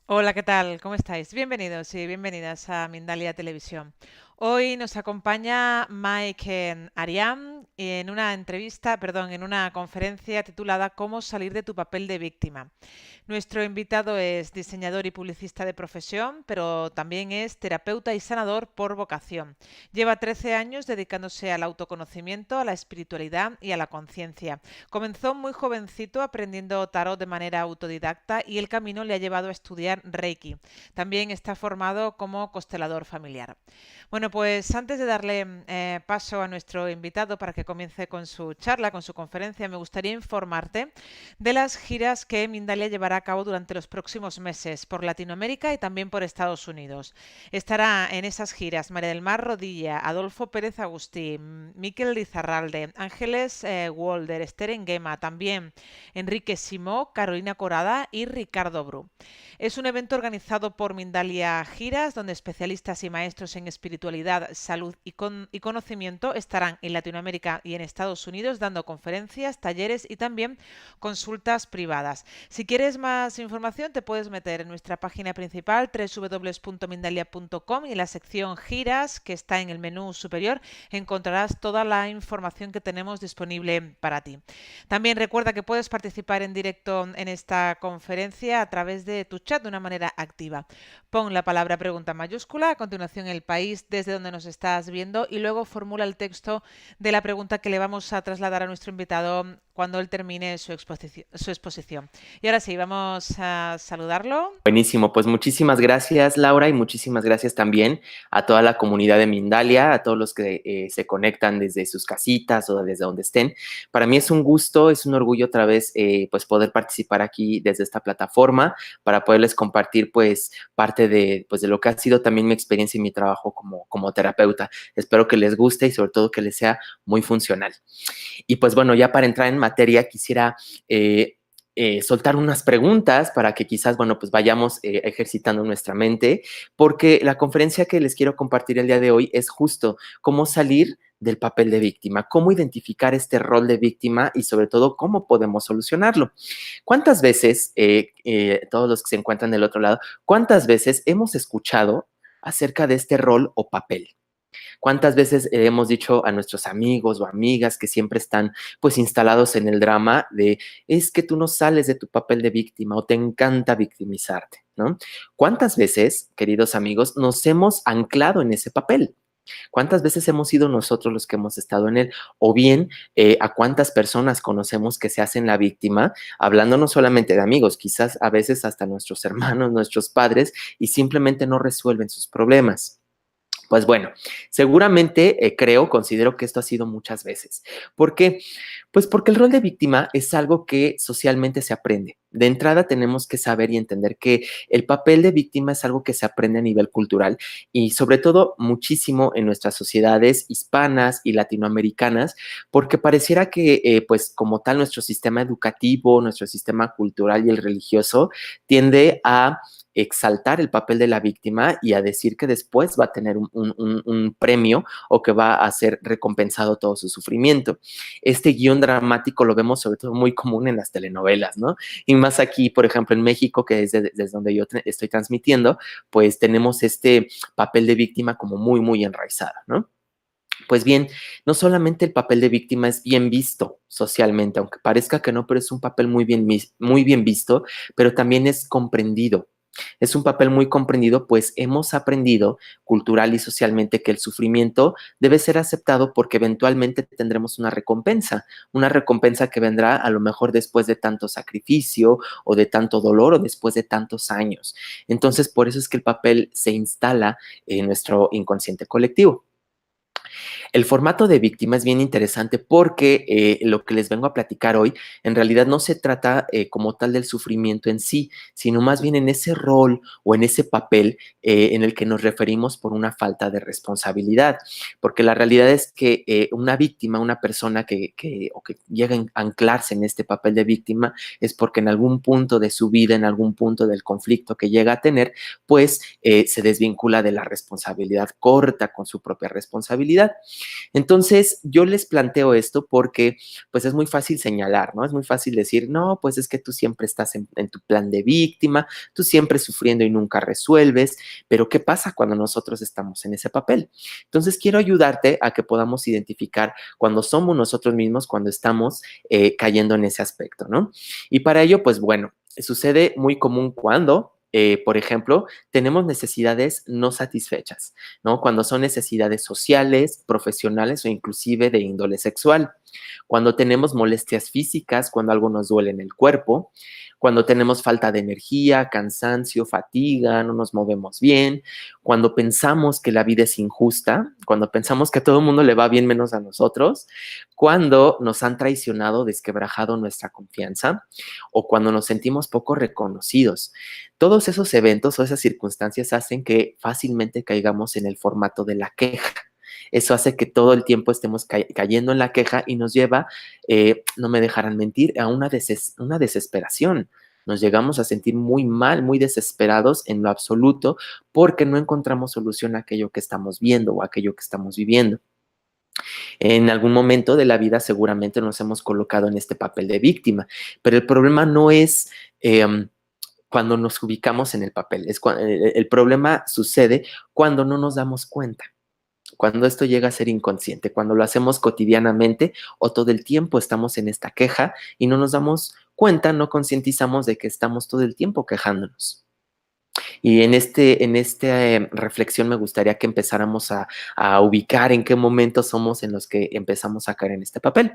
Hola, ¿qué tal? ¿Cómo estáis? Bienvenidos y bienvenidas a Mindalia Televisión. Hoy nos acompaña Mike Ariam en una entrevista, perdón, en una conferencia titulada ¿Cómo salir de tu papel de víctima? Nuestro invitado es diseñador y publicista de profesión, pero también es terapeuta y sanador por vocación. Lleva 13 años dedicándose al autoconocimiento, a la espiritualidad y a la conciencia. Comenzó muy jovencito aprendiendo tarot de manera autodidacta y el camino le ha llevado a estudiar Reiki. También está formado como constelador familiar. Bueno, pues antes de darle paso a nuestro invitado para que comience con su charla, con su conferencia, me gustaría informarte de las giras que Mindalia llevará a cabo durante los próximos meses por Latinoamérica y también por Estados Unidos. Estará en esas giras María del Mar Rodilla, Adolfo Pérez Agustí, Miquel Lizarralde, Ángeles Walder, Esther Enguema, también Enrique Simó, Carolina Corada y Ricardo Bru. Es un evento organizado por Mindalia Giras, donde especialistas y maestros en espiritualidad, salud y conocimiento estarán en Latinoamérica y en Estados Unidos dando conferencias, talleres y también consultas privadas. Si quieres más información, te puedes meter en nuestra página principal www.mindalia.com y en la sección Giras, que está en el menú superior, encontrarás toda la información que tenemos disponible para ti. También recuerda que puedes participar en directo en esta conferencia a través de tu chat de una manera activa. Pon la palabra pregunta mayúscula, a continuación el país desde donde nos estás viendo y luego formula el texto de la pregunta que le vamos a trasladar a nuestro invitado cuando él termine su exposición. Y ahora sí, vamos a saludarlo. Buenísimo, pues muchísimas gracias Laura y muchísimas gracias también a toda la comunidad de Mindalia, a todos los que se conectan desde sus casitas o desde donde estén. Para mí es un gusto, es un orgullo otra vez pues poder participar aquí desde esta plataforma para poderles compartir pues parte de lo que ha sido también mi experiencia y mi trabajo como terapeuta. Espero que les guste y sobre todo que les sea muy funcional. Y pues bueno, ya para entrar en materia quisiera soltar unas preguntas para que quizás, bueno, pues vayamos ejercitando nuestra mente, porque la conferencia que les quiero compartir el día de hoy es justo cómo salir del papel de víctima, cómo identificar este rol de víctima y sobre todo cómo podemos solucionarlo. ¿Cuántas veces, todos los que se encuentran del otro lado, cuántas veces hemos escuchado acerca de este rol o papel? ¿Cuántas veces hemos dicho a nuestros amigos o amigas que siempre están pues instalados en el drama de es que tú no sales de tu papel de víctima o te encanta victimizarte, ¿no? ¿Cuántas veces, queridos amigos, nos hemos anclado en ese papel? ¿Cuántas veces hemos sido nosotros los que hemos estado en él? O bien, ¿a cuántas personas conocemos que se hacen la víctima? Hablando no solamente de amigos, quizás a veces hasta nuestros hermanos, nuestros padres, y simplemente no resuelven sus problemas. Pues bueno, seguramente considero que esto ha sido muchas veces. ¿Por qué? Pues porque el rol de víctima es algo que socialmente se aprende. De entrada tenemos que saber y entender que el papel de víctima es algo que se aprende a nivel cultural y sobre todo muchísimo en nuestras sociedades hispanas y latinoamericanas, porque pareciera que pues como tal nuestro sistema educativo, nuestro sistema cultural y el religioso tiende a exaltar el papel de la víctima y a decir que después va a tener un premio o que va a ser recompensado todo su sufrimiento. Este guión dramático lo vemos sobre todo muy común en las telenovelas, ¿no? Y más aquí, por ejemplo, en México, que es desde donde yo estoy transmitiendo, pues tenemos este papel de víctima como muy, muy enraizado, ¿no? Pues bien, no solamente el papel de víctima es bien visto socialmente, aunque parezca que no, pero es un papel muy bien visto, pero también es comprendido. Es un papel muy comprendido, pues hemos aprendido cultural y socialmente que el sufrimiento debe ser aceptado porque eventualmente tendremos una recompensa que vendrá a lo mejor después de tanto sacrificio o de tanto dolor o después de tantos años. Entonces, por eso es que el papel se instala en nuestro inconsciente colectivo. El formato de víctima es bien interesante porque lo que les vengo a platicar hoy en realidad no se trata como tal del sufrimiento en sí, sino más bien en ese rol o en ese papel en el que nos referimos por una falta de responsabilidad. Porque la realidad es que una víctima, una persona o que llega a anclarse en este papel de víctima es porque en algún punto de su vida, en algún punto del conflicto que llega a tener, pues se desvincula de la responsabilidad, corta con su propia responsabilidad. realidad. Entonces, yo les planteo esto porque, pues, es muy fácil señalar, ¿no? Es muy fácil decir, no, pues es que tú siempre estás en tu plan de víctima, tú siempre sufriendo y nunca resuelves, pero ¿qué pasa cuando nosotros estamos en ese papel? Entonces, quiero ayudarte a que podamos identificar cuando somos nosotros mismos, cuando estamos cayendo en ese aspecto, ¿no? Y para ello, pues bueno, sucede muy común cuando, por ejemplo, tenemos necesidades no satisfechas, ¿no? Cuando son necesidades sociales, profesionales o inclusive de índole sexual. Cuando tenemos molestias físicas, cuando algo nos duele en el cuerpo, cuando tenemos falta de energía, cansancio, fatiga, no nos movemos bien, cuando pensamos que la vida es injusta, cuando pensamos que a todo el mundo le va bien menos a nosotros, cuando nos han traicionado, desquebrajado nuestra confianza o cuando nos sentimos poco reconocidos. Todos esos eventos o esas circunstancias hacen que fácilmente caigamos en el formato de la queja. Eso hace que todo el tiempo estemos cayendo en la queja y nos lleva, no me dejarán mentir, a una desesperación. Nos llegamos a sentir muy mal, muy desesperados en lo absoluto porque no encontramos solución a aquello que estamos viendo o a aquello que estamos viviendo. En algún momento de la vida seguramente nos hemos colocado en este papel de víctima, pero el problema no es cuando nos ubicamos en el papel, el problema sucede cuando no nos damos cuenta. Cuando esto llega a ser inconsciente, cuando lo hacemos cotidianamente o todo el tiempo estamos en esta queja y no nos damos cuenta, no concientizamos de que estamos todo el tiempo quejándonos. Y en esta reflexión me gustaría que empezáramos a ubicar en qué momentos somos en los que empezamos a caer en este papel.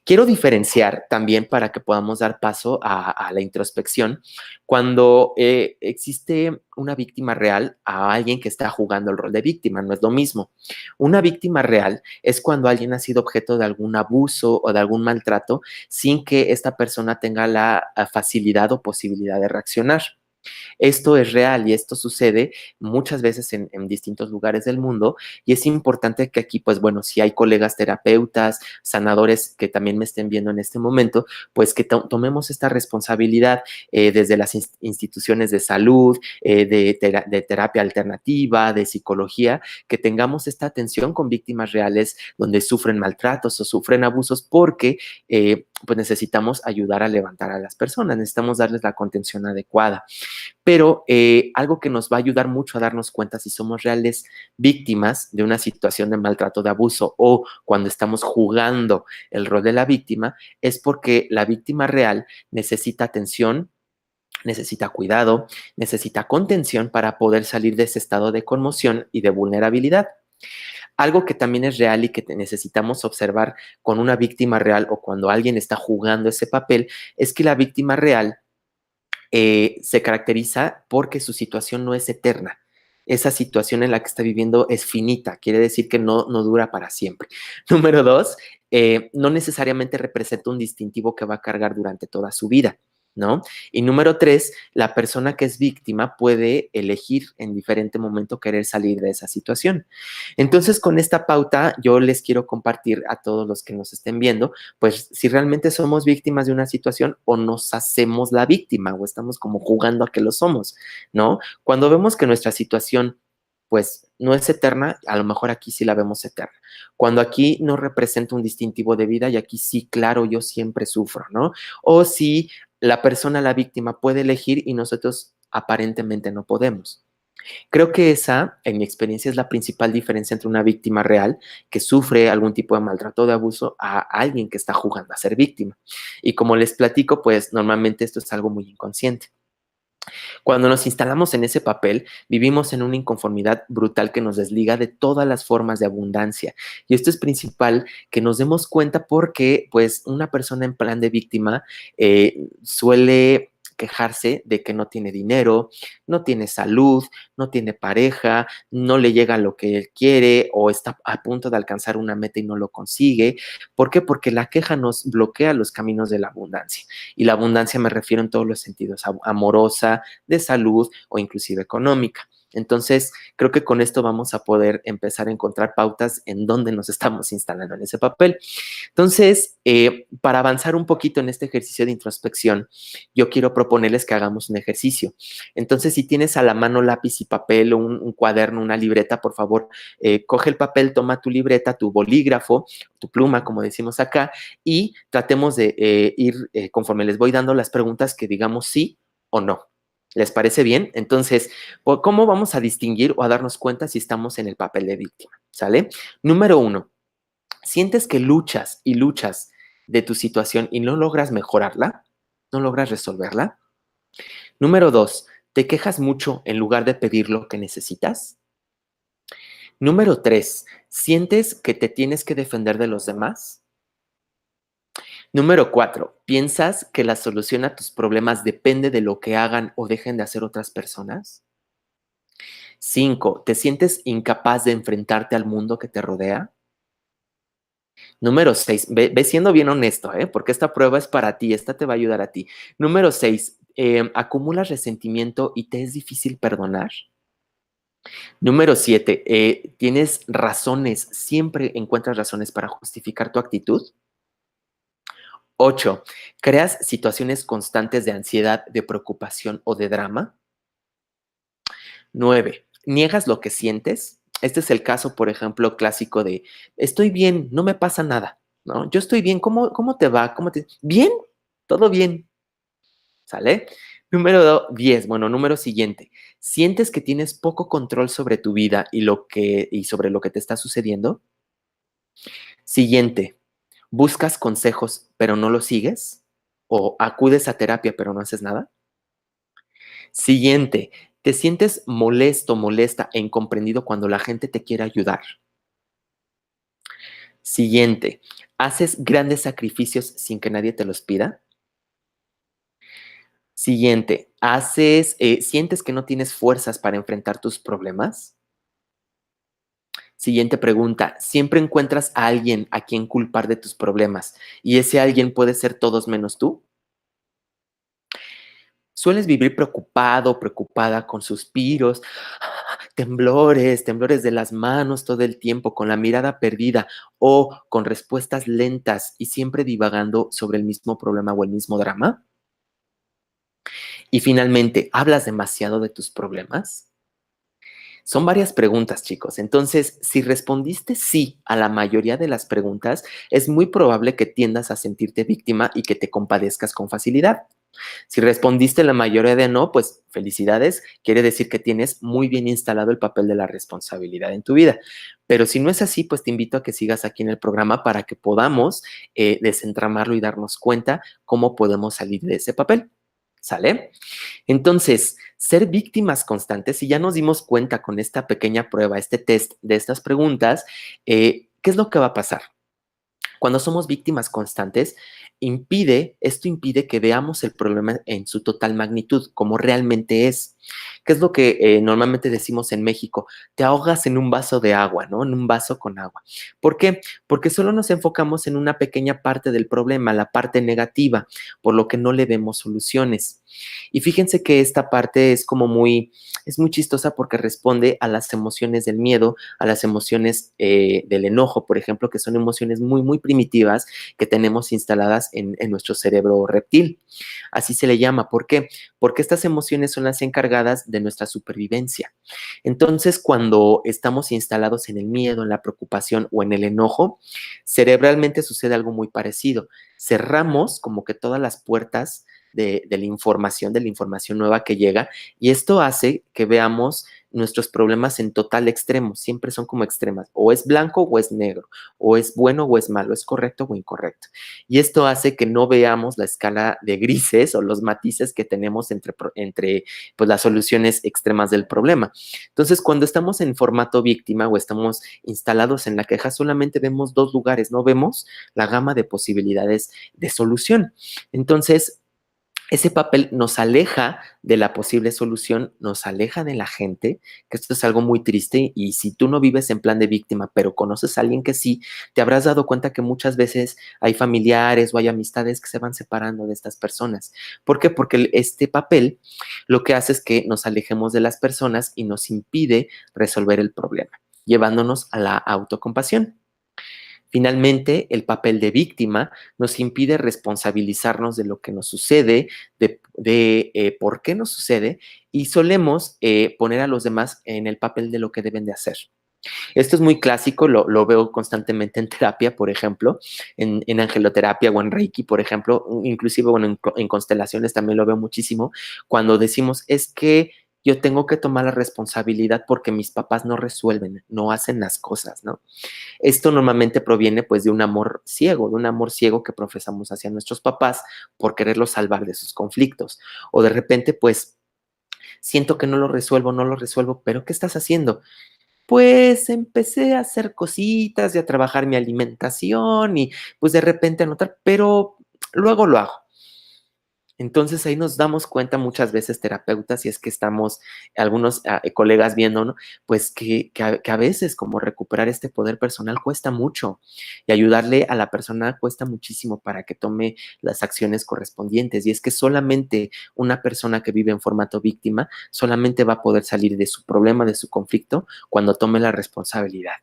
Quiero diferenciar también para que podamos dar paso a la introspección cuando existe una víctima real a alguien que está jugando el rol de víctima, no es lo mismo. Una víctima real es cuando alguien ha sido objeto de algún abuso o de algún maltrato sin que esta persona tenga la facilidad o posibilidad de reaccionar. Esto es real y esto sucede muchas veces en distintos lugares del mundo y es importante que aquí, pues bueno, si hay colegas terapeutas, sanadores que también me estén viendo en este momento, pues que tomemos esta responsabilidad desde las instituciones de salud, de terapia alternativa, de psicología, que tengamos esta atención con víctimas reales donde sufren maltratos o sufren abusos porque pues necesitamos ayudar a levantar a las personas, necesitamos darles la contención adecuada. Pero algo que nos va a ayudar mucho a darnos cuenta si somos reales víctimas de una situación de maltrato, de abuso o cuando estamos jugando el rol de la víctima es porque la víctima real necesita atención, necesita cuidado, necesita contención para poder salir de ese estado de conmoción y de vulnerabilidad. Algo que también es real y que necesitamos observar con una víctima real o cuando alguien está jugando ese papel es que la víctima real se caracteriza porque su situación no es eterna. Esa situación en la que está viviendo es finita, quiere decir que no dura para siempre. Número dos, no necesariamente representa un distintivo que va a cargar durante toda su vida, ¿no? Y número tres, la persona que es víctima puede elegir en diferente momento querer salir de esa situación. Entonces, con esta pauta, yo les quiero compartir a todos los que nos estén viendo, pues si realmente somos víctimas de una situación o nos hacemos la víctima o estamos como jugando a que lo somos, ¿no? Cuando vemos que nuestra situación pues no es eterna, a lo mejor aquí sí la vemos eterna. Cuando aquí no representa un distintivo de vida y aquí sí, claro, yo siempre sufro, ¿no? O si la persona, la víctima, puede elegir y nosotros aparentemente no podemos. Creo que esa, en mi experiencia, es la principal diferencia entre una víctima real que sufre algún tipo de maltrato o de abuso a alguien que está jugando a ser víctima. Y como les platico, pues normalmente esto es algo muy inconsciente. Cuando nos instalamos en ese papel, vivimos en una inconformidad brutal que nos desliga de todas las formas de abundancia. Y esto es principal que nos demos cuenta porque, pues, una persona en plan de víctima suele quejarse de que no tiene dinero, no tiene salud, no tiene pareja, no le llega lo que él quiere o está a punto de alcanzar una meta y no lo consigue. ¿Por qué? Porque la queja nos bloquea los caminos de la abundancia. Y la abundancia me refiero en todos los sentidos, amorosa, de salud o inclusive económica. Entonces, creo que con esto vamos a poder empezar a encontrar pautas en dónde nos estamos instalando en ese papel. Entonces, para avanzar un poquito en este ejercicio de introspección, yo quiero proponerles que hagamos un ejercicio. Entonces, si tienes a la mano lápiz y papel o un cuaderno, una libreta, por favor, coge el papel, toma tu libreta, tu bolígrafo, tu pluma, como decimos acá, y tratemos de ir, conforme les voy dando las preguntas, que digamos sí o no. ¿Les parece bien? Entonces, ¿cómo vamos a distinguir o a darnos cuenta si estamos en el papel de víctima? ¿Sale? Número 1, ¿sientes que luchas y luchas de tu situación y no logras mejorarla? ¿No logras resolverla? Número 2, ¿te quejas mucho en lugar de pedir lo que necesitas? Número 3, ¿sientes que te tienes que defender de los demás? Número 4, ¿piensas que la solución a tus problemas depende de lo que hagan o dejen de hacer otras personas? 5, ¿te sientes incapaz de enfrentarte al mundo que te rodea? Número 6, ve siendo bien honesto, porque esta prueba es para ti, esta te va a ayudar a ti. Número 6, ¿acumulas resentimiento y te es difícil perdonar? Número 7, ¿tienes razones, siempre encuentras razones para justificar tu actitud? 8, ¿creas situaciones constantes de ansiedad, de preocupación o de drama? 9, ¿niegas lo que sientes? Este es el caso, por ejemplo, clásico de estoy bien, no me pasa nada, ¿no? Yo estoy bien, ¿cómo te va? ¿Bien? ¿Todo bien? ¿Sale? Número 10, bueno, número siguiente. ¿Sientes que tienes poco control sobre tu vida y sobre lo que te está sucediendo? Siguiente, ¿buscas consejos pero no los sigues? ¿O acudes a terapia pero no haces nada? Siguiente, ¿te sientes molesto, molesta e incomprendido cuando la gente te quiere ayudar? Siguiente, ¿haces grandes sacrificios sin que nadie te los pida? Siguiente, ¿sientes que no tienes fuerzas para enfrentar tus problemas? Siguiente pregunta, ¿siempre encuentras a alguien a quien culpar de tus problemas y ese alguien puede ser todos menos tú? ¿Sueles vivir preocupado, preocupada con suspiros, temblores de las manos todo el tiempo, con la mirada perdida o con respuestas lentas y siempre divagando sobre el mismo problema o el mismo drama? Y finalmente, ¿hablas demasiado de tus problemas? Son varias preguntas, chicos. Entonces, si respondiste sí a la mayoría de las preguntas, es muy probable que tiendas a sentirte víctima y que te compadezcas con facilidad. Si respondiste la mayoría de no, pues felicidades, quiere decir que tienes muy bien instalado el papel de la responsabilidad en tu vida. Pero si no es así, pues te invito a que sigas aquí en el programa para que podamos desentramarlo y darnos cuenta cómo podemos salir de ese papel. ¿Sale? Entonces, ser víctimas constantes, si ya nos dimos cuenta con esta pequeña prueba, este test de estas preguntas, ¿qué es lo que va a pasar? Cuando somos víctimas constantes, esto impide que veamos el problema en su total magnitud, como realmente es. ¿Qué es lo que normalmente decimos en México? Te ahogas en un vaso de agua, ¿no? En un vaso con agua. ¿Por qué? Porque solo nos enfocamos en una pequeña parte del problema, la parte negativa, por lo que no le vemos soluciones. Y fíjense que esta parte es muy chistosa porque responde a las emociones del miedo, a las emociones del enojo, por ejemplo, que son emociones muy, muy primitivas que tenemos instaladas en nuestro cerebro reptil. Así se le llama. ¿Por qué? Porque estas emociones son las encargadas de nuestra supervivencia. Entonces, cuando estamos instalados en el miedo, en la preocupación o en el enojo, cerebralmente sucede algo muy parecido. Cerramos como que todas las puertas de la información nueva que llega, y esto hace que veamos nuestros problemas en total extremo, siempre son como extremas, o es blanco o es negro, o es bueno o es malo, es correcto o incorrecto. Y esto hace que no veamos la escala de grises o los matices que tenemos entre pues, las soluciones extremas del problema. Entonces, cuando estamos en formato víctima o estamos instalados en la queja, solamente vemos dos lugares, no vemos la gama de posibilidades de solución. Entonces, ese papel nos aleja de la posible solución, nos aleja de la gente, que esto es algo muy triste y si tú no vives en plan de víctima, pero conoces a alguien que sí, te habrás dado cuenta que muchas veces hay familiares o hay amistades que se van separando de estas personas. ¿Por qué? Porque este papel lo que hace es que nos alejemos de las personas y nos impide resolver el problema, llevándonos a la autocompasión. Finalmente, el papel de víctima nos impide responsabilizarnos de lo que nos sucede, de por qué nos sucede, y solemos poner a los demás en el papel de lo que deben de hacer. Esto es muy clásico, lo veo constantemente en terapia, por ejemplo, en angeloterapia o en Reiki, por ejemplo, inclusive bueno, en constelaciones también lo veo muchísimo, cuando decimos es que yo tengo que tomar la responsabilidad porque mis papás no resuelven, no hacen las cosas, ¿no? Esto normalmente proviene pues de un amor ciego que profesamos hacia nuestros papás por quererlos salvar de sus conflictos. O de repente pues siento que no lo resuelvo, pero ¿qué estás haciendo? Pues empecé a hacer cositas y a trabajar mi alimentación y pues de repente a notar, pero luego lo hago. Entonces ahí nos damos cuenta muchas veces terapeutas, si es que estamos algunos colegas viendo, ¿no? Pues que a veces como recuperar este poder personal cuesta mucho y ayudarle a la persona cuesta muchísimo para que tome las acciones correspondientes. Y es que solamente una persona que vive en formato víctima solamente va a poder salir de su problema, de su conflicto, cuando tome la responsabilidad.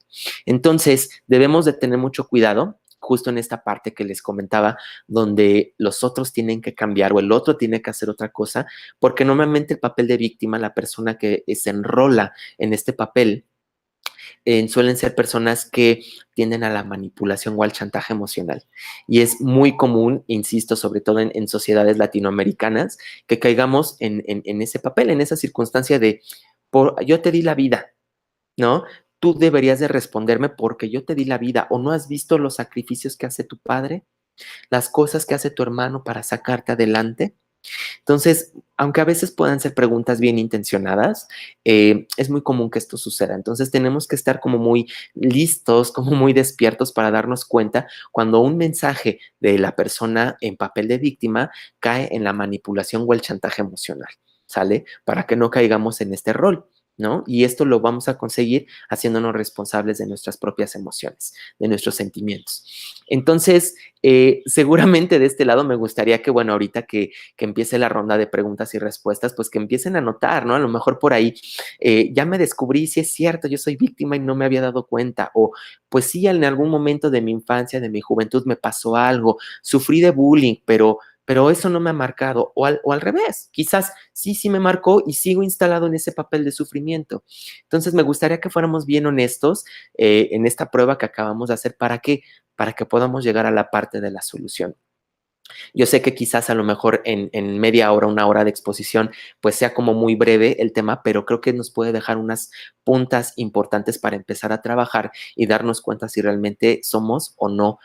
Entonces debemos de tener mucho cuidado justo en esta parte que les comentaba, donde los otros tienen que cambiar o el otro tiene que hacer otra cosa, porque normalmente el papel de víctima, la persona que se enrola en este papel, suelen ser personas que tienden a la manipulación o al chantaje emocional. Y es muy común, insisto, sobre todo en sociedades latinoamericanas, que caigamos en ese papel, en esa circunstancia de, yo te di la vida, ¿no? Tú deberías de responderme porque yo te di la vida o no has visto los sacrificios que hace tu padre, las cosas que hace tu hermano para sacarte adelante. Entonces, aunque a veces puedan ser preguntas bien intencionadas, es muy común que esto suceda. Entonces, tenemos que estar como muy listos, como muy despiertos para darnos cuenta cuando un mensaje de la persona en papel de víctima cae en la manipulación o el chantaje emocional, ¿sale? Para que no caigamos en este rol. ¿No? Y esto lo vamos a conseguir haciéndonos responsables de nuestras propias emociones, de nuestros sentimientos. Entonces, seguramente de este lado me gustaría que, bueno, ahorita que empiece la ronda de preguntas y respuestas, pues que empiecen a notar, ¿no? A lo mejor por ahí ya me descubrí si es cierto, yo soy víctima y no me había dado cuenta, o pues sí, en algún momento de mi infancia, de mi juventud me pasó algo, sufrí de bullying, pero eso no me ha marcado, o al revés, quizás sí me marcó y sigo instalado en ese papel de sufrimiento. Entonces, me gustaría que fuéramos bien honestos en esta prueba que acabamos de hacer para que podamos llegar a la parte de la solución. Yo sé que quizás a lo mejor en media hora, una hora de exposición, pues sea como muy breve el tema, pero creo que nos puede dejar unas puntas importantes para empezar a trabajar y darnos cuenta si realmente somos o no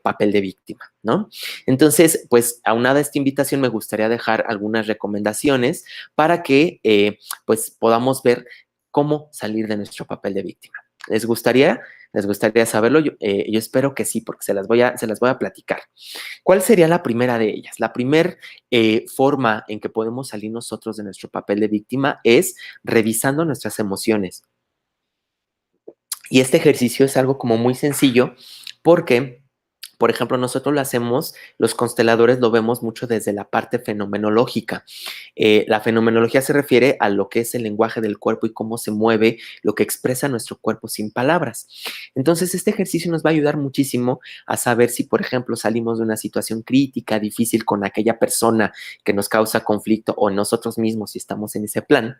papel de víctima, ¿no? Entonces, pues aunada a esta invitación, me gustaría dejar algunas recomendaciones para que pues podamos ver cómo salir de nuestro papel de víctima. ¿Les gustaría? ¿Les gustaría saberlo? Yo espero que sí, porque se las voy a platicar. ¿Cuál sería la primera de ellas? La primera forma en que podemos salir nosotros de nuestro papel de víctima es revisando nuestras emociones. Y este ejercicio es algo como muy sencillo porque, por ejemplo, nosotros lo hacemos, los consteladores lo vemos mucho desde la parte fenomenológica. La fenomenología se refiere a lo que es el lenguaje del cuerpo y cómo se mueve, lo que expresa nuestro cuerpo sin palabras. Entonces, este ejercicio nos va a ayudar muchísimo a saber si, por ejemplo, salimos de una situación crítica, difícil con aquella persona que nos causa conflicto o nosotros mismos si estamos en ese plan.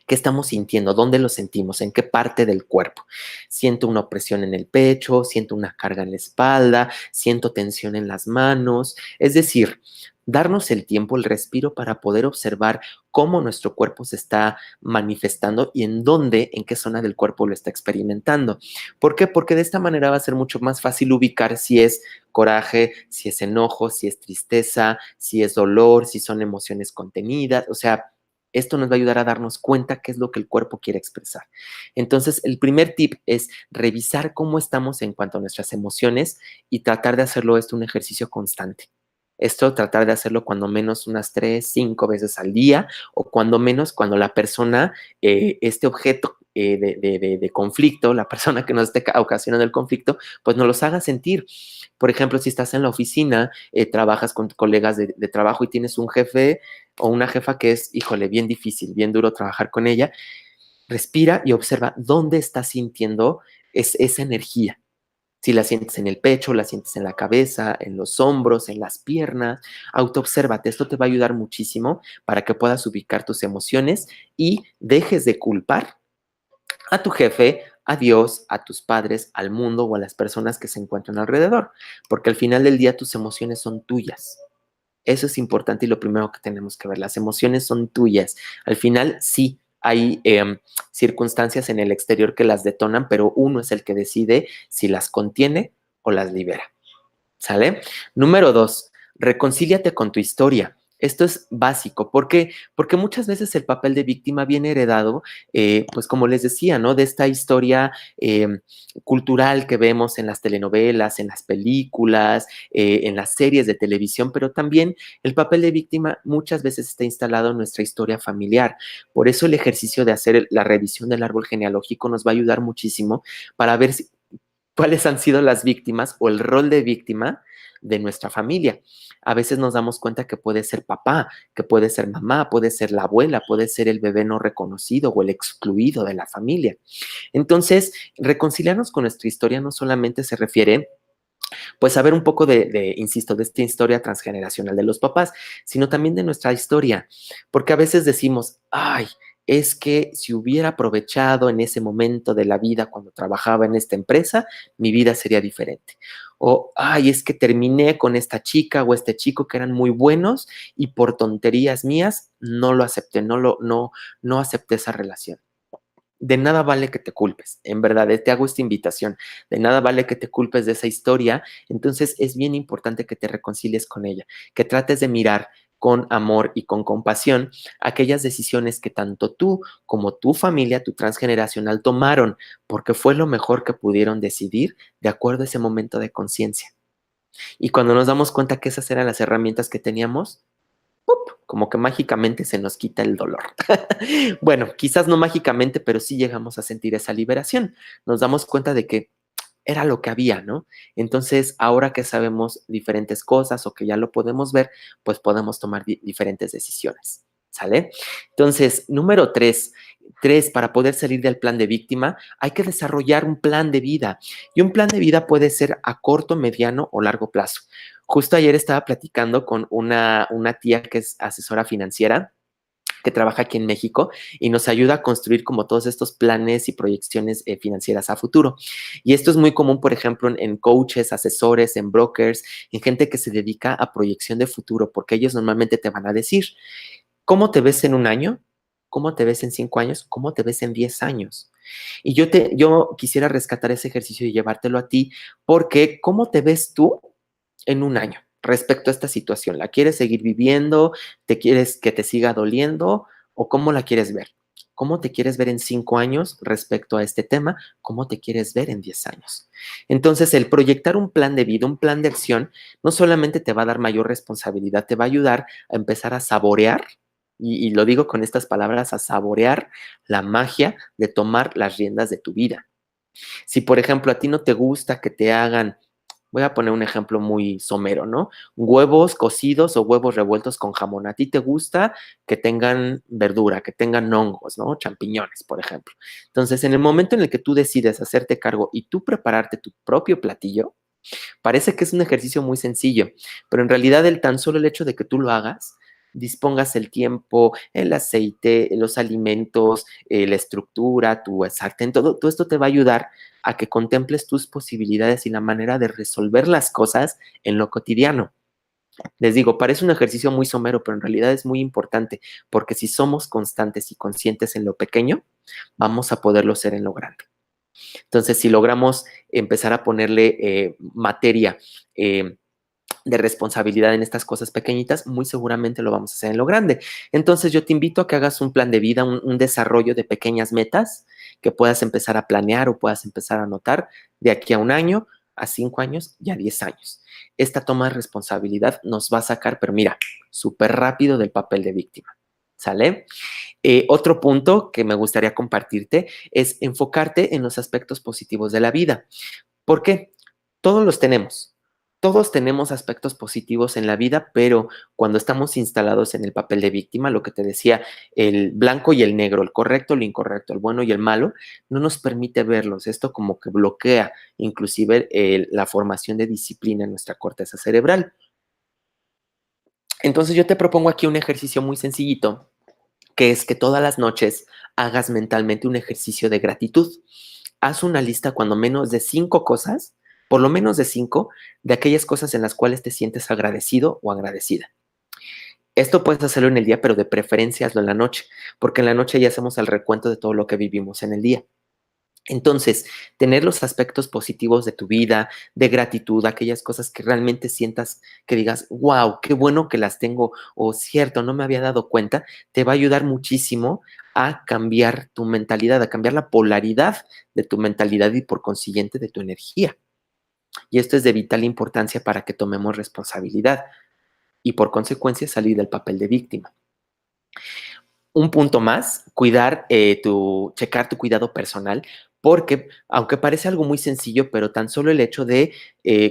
¿Qué estamos sintiendo? ¿Dónde lo sentimos? ¿En qué parte del cuerpo? Siento una opresión en el pecho, siento una carga en la espalda, siento tensión en las manos. Es decir, darnos el tiempo, el respiro para poder observar cómo nuestro cuerpo se está manifestando y en dónde, en qué zona del cuerpo lo está experimentando. ¿Por qué? Porque de esta manera va a ser mucho más fácil ubicar si es coraje, si es enojo, si es tristeza, si es dolor, si son emociones contenidas. O sea, esto nos va a ayudar a darnos cuenta qué es lo que el cuerpo quiere expresar. Entonces, el primer tip es revisar cómo estamos en cuanto a nuestras emociones y tratar de hacerlo esto un ejercicio constante. Esto tratar de hacerlo cuando menos unas 3, 5 veces al día o cuando menos cuando la persona, este objeto de conflicto, la persona que nos esté ocasionando el conflicto, pues nos los haga sentir. Por ejemplo, si estás en la oficina, trabajas con colegas de trabajo y tienes un jefe o una jefa que es, híjole, bien difícil, bien duro trabajar con ella, respira y observa dónde estás sintiendo esa energía. Si la sientes en el pecho, la sientes en la cabeza, en los hombros, en las piernas, autoobsérvate. Esto te va a ayudar muchísimo para que puedas ubicar tus emociones y dejes de culpar a tu jefe, a Dios, a tus padres, al mundo o a las personas que se encuentran alrededor, porque al final del día tus emociones son tuyas. Eso es importante y lo primero que tenemos que ver. Las emociones son tuyas. Al final, sí, hay circunstancias en el exterior que las detonan, pero uno es el que decide si las contiene o las libera. ¿Sale? Número 2, reconcíliate con tu historia. Esto es básico. ¿Por qué? Porque muchas veces el papel de víctima viene heredado, pues como les decía, ¿no? De esta historia cultural que vemos en las telenovelas, en las películas, en las series de televisión, pero también el papel de víctima muchas veces está instalado en nuestra historia familiar. Por eso el ejercicio de hacer la revisión del árbol genealógico nos va a ayudar muchísimo para ver cuáles han sido las víctimas o el rol de víctima de nuestra familia. A veces nos damos cuenta que puede ser papá, que puede ser mamá, puede ser la abuela, puede ser el bebé no reconocido o el excluido de la familia. Entonces, reconciliarnos con nuestra historia no solamente se refiere pues saber un poco insisto, de esta historia transgeneracional de los papás, sino también de nuestra historia, porque a veces decimos, ay, es que si hubiera aprovechado en ese momento de la vida cuando trabajaba en esta empresa, mi vida sería diferente. O, ay, es que terminé con esta chica o este chico que eran muy buenos y por tonterías mías no lo acepté, no acepté esa relación. De nada vale que te culpes, en verdad, te hago esta invitación, de nada vale que te culpes de esa historia, entonces es bien importante que te reconcilies con ella, que trates de mirar con amor y con compasión aquellas decisiones que tanto tú como tu familia, tu transgeneracional tomaron, porque fue lo mejor que pudieron decidir de acuerdo a ese momento de conciencia. Y cuando nos damos cuenta que esas eran las herramientas que teníamos, ¡pup!, como que mágicamente se nos quita el dolor. Bueno, quizás no mágicamente, pero sí llegamos a sentir esa liberación. Nos damos cuenta de que era lo que había, ¿no? Entonces, ahora que sabemos diferentes cosas o que ya lo podemos ver, pues podemos tomar diferentes decisiones, ¿sale? Entonces, número 3, para poder salir del plan de víctima, hay que desarrollar un plan de vida. Y un plan de vida puede ser a corto, mediano o largo plazo. Justo ayer estaba platicando con una tía que es asesora financiera que trabaja aquí en México y nos ayuda a construir como todos estos planes y proyecciones financieras a futuro. Y esto es muy común, por ejemplo, en coaches, asesores, en brokers, en gente que se dedica a proyección de futuro, porque ellos normalmente te van a decir, ¿cómo te ves en un año? ¿Cómo te ves en 5 años? ¿Cómo te ves en 10 años? Y yo quisiera rescatar ese ejercicio y llevártelo a ti, porque ¿cómo te ves tú en un año respecto a esta situación? ¿La quieres seguir viviendo? ¿Te quieres que te siga doliendo? ¿O cómo la quieres ver? ¿Cómo te quieres ver en 5 años respecto a este tema? ¿Cómo te quieres ver en 10 años? Entonces, el proyectar un plan de vida, un plan de acción, no solamente te va a dar mayor responsabilidad, te va a ayudar a empezar a saborear, y lo digo con estas palabras, a saborear la magia de tomar las riendas de tu vida. Si, por ejemplo, a ti no te gusta que te hagan, voy a poner un ejemplo muy somero, ¿no? Huevos cocidos o huevos revueltos con jamón. A ti te gusta que tengan verdura, que tengan hongos, ¿no? Champiñones, por ejemplo. Entonces, en el momento en el que tú decides hacerte cargo y tú prepararte tu propio platillo, parece que es un ejercicio muy sencillo, pero en realidad el tan solo el hecho de que tú lo hagas, dispongas el tiempo, el aceite, los alimentos, la estructura, tu sartén, todo esto te va a ayudar a que contemples tus posibilidades y la manera de resolver las cosas en lo cotidiano. Les digo, parece un ejercicio muy somero, pero en realidad es muy importante, porque si somos constantes y conscientes en lo pequeño, vamos a poderlo ser en lo grande. Entonces, si logramos empezar a ponerle materia de responsabilidad en estas cosas pequeñitas, muy seguramente lo vamos a hacer en lo grande. Entonces, yo te invito a que hagas un plan de vida, un desarrollo de pequeñas metas que puedas empezar a planear o puedas empezar a anotar de aquí a un año, a 5 años y a 10 años. esta toma de responsabilidad nos va a sacar, pero mira, súper rápido del papel de víctima. ¿Sale? Otro punto que me gustaría compartirte es enfocarte en los aspectos positivos de la vida. ¿Por qué? Todos los tenemos. Todos tenemos aspectos positivos en la vida, pero cuando estamos instalados en el papel de víctima, lo que te decía, el blanco y el negro, el correcto, el incorrecto, el bueno y el malo, no nos permite verlos. Esto como que bloquea inclusive la formación de disciplina en nuestra corteza cerebral. Entonces yo te propongo aquí un ejercicio muy sencillito, que es que todas las noches hagas mentalmente un ejercicio de gratitud. Haz una lista cuando menos de 5 cosas, por lo menos de 5, de aquellas cosas en las cuales te sientes agradecido o agradecida. Esto puedes hacerlo en el día, pero de preferencia hazlo en la noche, porque en la noche ya hacemos el recuento de todo lo que vivimos en el día. Entonces, tener los aspectos positivos de tu vida, de gratitud, aquellas cosas que realmente sientas que digas, wow, qué bueno que las tengo, o cierto, no me había dado cuenta, te va a ayudar muchísimo a cambiar tu mentalidad, a cambiar la polaridad de tu mentalidad y por consiguiente de tu energía. Y esto es de vital importancia para que tomemos responsabilidad y por consecuencia salir del papel de víctima. Un punto más, checar tu cuidado personal, porque aunque parece algo muy sencillo, pero tan solo el hecho de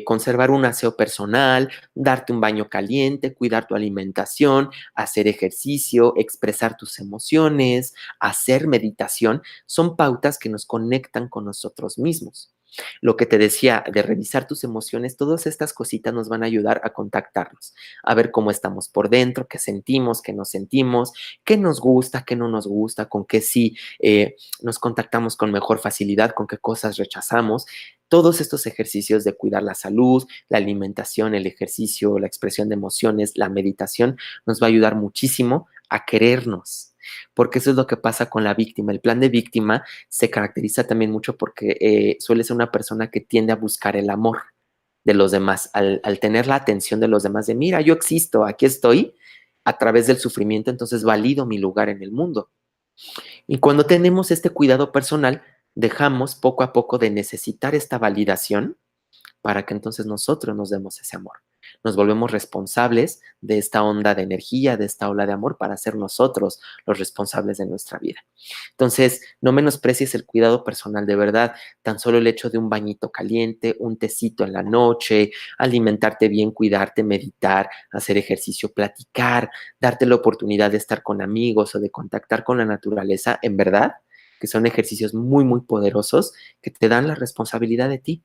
conservar un aseo personal, darte un baño caliente, cuidar tu alimentación, hacer ejercicio, expresar tus emociones, hacer meditación, son pautas que nos conectan con nosotros mismos. Lo que te decía de revisar tus emociones, todas estas cositas nos van a ayudar a contactarnos, a ver cómo estamos por dentro, qué sentimos, qué no sentimos, qué nos gusta, qué no nos gusta, con qué sí nos contactamos con mejor facilidad, con qué cosas rechazamos. Todos estos ejercicios de cuidar la salud, la alimentación, el ejercicio, la expresión de emociones, la meditación, nos va a ayudar muchísimo a querernos, porque eso es lo que pasa con la víctima. El plan de víctima se caracteriza también mucho porque suele ser una persona que tiende a buscar el amor de los demás, al tener la atención de los demás, de mira, yo existo, aquí estoy, a través del sufrimiento, entonces valido mi lugar en el mundo. Y cuando tenemos este cuidado personal, dejamos poco a poco de necesitar esta validación para que entonces nosotros nos demos ese amor. Nos volvemos responsables de esta onda de energía, de esta ola de amor para ser nosotros los responsables de nuestra vida. Entonces, no menosprecies el cuidado personal de verdad, tan solo el hecho de un bañito caliente, un tecito en la noche, alimentarte bien, cuidarte, meditar, hacer ejercicio, platicar, darte la oportunidad de estar con amigos o de contactar con la naturaleza, en verdad, que son ejercicios muy, muy poderosos que te dan la responsabilidad de ti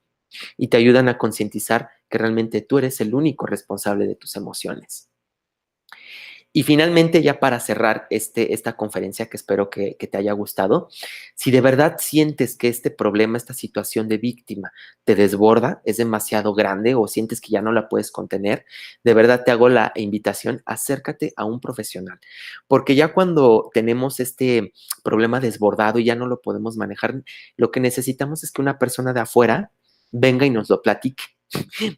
y te ayudan a concientizar que realmente tú eres el único responsable de tus emociones. Y finalmente, ya para cerrar esta conferencia, que espero que te haya gustado, si de verdad sientes que este problema, esta situación de víctima te desborda, es demasiado grande o sientes que ya no la puedes contener, de verdad te hago la invitación, acércate a un profesional, porque ya cuando tenemos este problema desbordado y ya no lo podemos manejar, lo que necesitamos es que una persona de afuera venga y nos lo platique,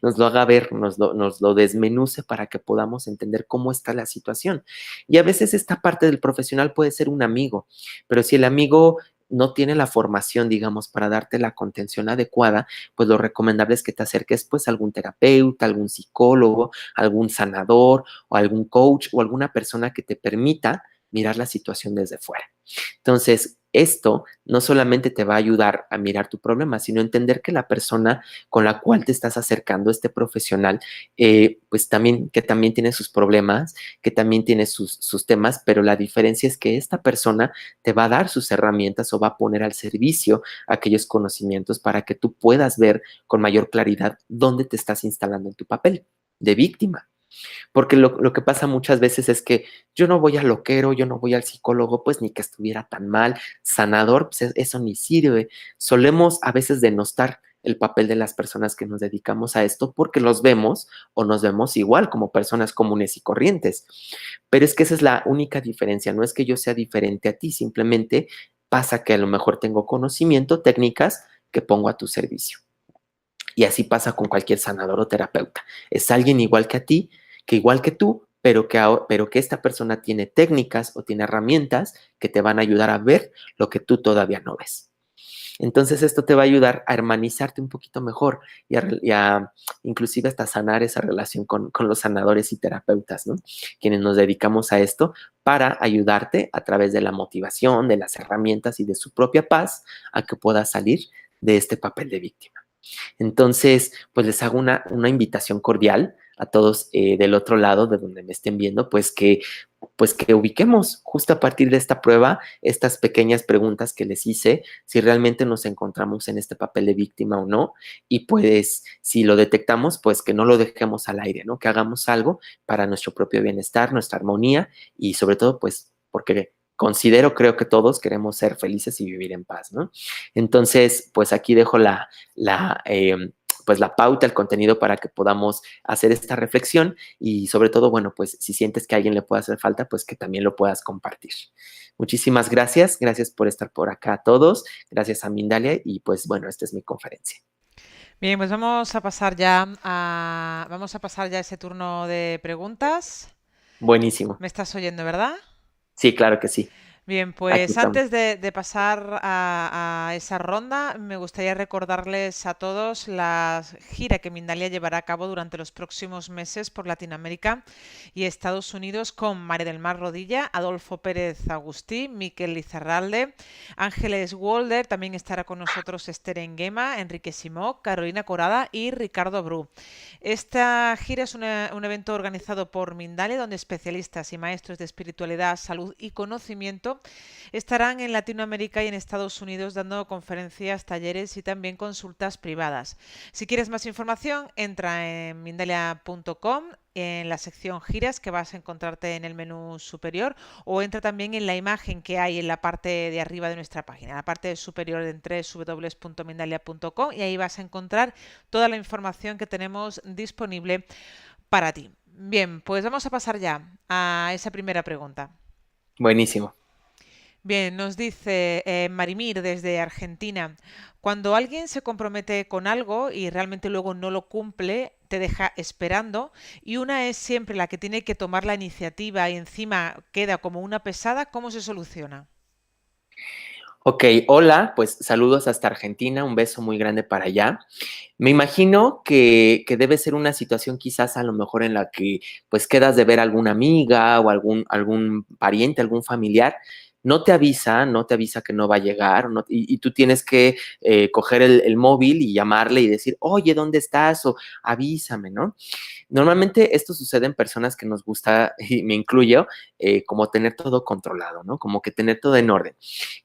nos lo haga ver, nos lo desmenuce para que podamos entender cómo está la situación. Y a veces esta parte del profesional puede ser un amigo, pero si el amigo no tiene la formación, digamos, para darte la contención adecuada, pues lo recomendable es que te acerques pues a algún terapeuta, algún psicólogo, algún sanador o algún coach o alguna persona que te permita mirar la situación desde fuera. Entonces, esto no solamente te va a ayudar a mirar tu problema, sino entender que la persona con la cual te estás acercando, este profesional, pues también, que también tiene sus problemas, que también tiene sus temas, pero la diferencia es que esta persona te va a dar sus herramientas o va a poner al servicio aquellos conocimientos para que tú puedas ver con mayor claridad dónde te estás instalando en tu papel de víctima. Porque lo que pasa muchas veces es que yo no voy al loquero, yo no voy al psicólogo, pues ni que estuviera tan mal, sanador, pues eso ni sirve. Solemos a veces denostar el papel de las personas que nos dedicamos a esto porque los vemos o nos vemos igual como personas comunes y corrientes. Pero es que esa es la única diferencia, no es que yo sea diferente a ti, simplemente pasa que a lo mejor tengo conocimiento, técnicas que pongo a tu servicio. Y así pasa con cualquier sanador o terapeuta. Es alguien igual que a ti, que igual que tú, pero que esta persona tiene técnicas o tiene herramientas que te van a ayudar a ver lo que tú todavía no ves. Entonces esto te va a ayudar a hermanizarte un poquito mejor y a inclusive hasta sanar esa relación con los sanadores y terapeutas, ¿no? Quienes nos dedicamos a esto para ayudarte a través de la motivación, de las herramientas y de su propia paz a que puedas salir de este papel de víctima. Entonces, pues les hago una invitación cordial a todos del otro lado de donde me estén viendo, pues que ubiquemos justo a partir de esta prueba estas pequeñas preguntas que les hice, si realmente nos encontramos en este papel de víctima o no, y pues si lo detectamos, pues que no lo dejemos al aire, ¿no? Que hagamos algo para nuestro propio bienestar, nuestra armonía y sobre todo, pues porque creo que todos queremos ser felices y vivir en paz, ¿no? Entonces, pues aquí dejo pues la pauta, el contenido para que podamos hacer esta reflexión y sobre todo, bueno, pues si sientes que a alguien le puede hacer falta, pues que también lo puedas compartir. Muchísimas gracias, gracias por estar por acá a todos, gracias a Mindalia y pues bueno, esta es mi conferencia. Bien, pues vamos a pasar ya a ese turno de preguntas. Buenísimo. ¿Me estás oyendo, verdad? Sí, claro que sí. Bien, Aquí pues estamos. antes de pasar a esa ronda, me gustaría recordarles a todos la gira que Mindalia llevará a cabo durante los próximos meses por Latinoamérica y Estados Unidos con María del Mar Rodilla, Adolfo Pérez Agustí, Miquel Lizarralde, Ángeles Walder, también estará con nosotros Esther Enguema, Enrique Simó, Carolina Corada y Ricardo Bru. Esta gira es un evento organizado por Mindalia, donde especialistas y maestros de espiritualidad, salud y conocimiento estarán en Latinoamérica y en Estados Unidos dando conferencias, talleres y también consultas privadas. Si quieres más información, entra en mindalia.com en la sección giras que vas a encontrarte en el menú superior o entra también en la imagen que hay en la parte de arriba de nuestra página, en la parte superior en www.mindalia.com y ahí vas a encontrar toda la información que tenemos disponible para ti. Bien, pues vamos a pasar ya a esa primera pregunta. Buenísimo. Bien, nos dice Marimir desde Argentina, cuando alguien se compromete con algo y realmente luego no lo cumple, te deja esperando y una es siempre la que tiene que tomar la iniciativa y encima queda como una pesada, ¿cómo se soluciona? Ok, hola, pues saludos hasta Argentina, un beso muy grande para allá. Me imagino que debe ser una situación quizás a lo mejor en la que pues quedas de ver a alguna amiga o algún pariente, algún familiar, no te avisa que no va a llegar y tú tienes que coger el móvil y llamarle y decir, oye, ¿dónde estás? O avísame, ¿no? Normalmente esto sucede en personas que nos gusta, y me incluyo, como tener todo controlado, ¿no? Como que tener todo en orden.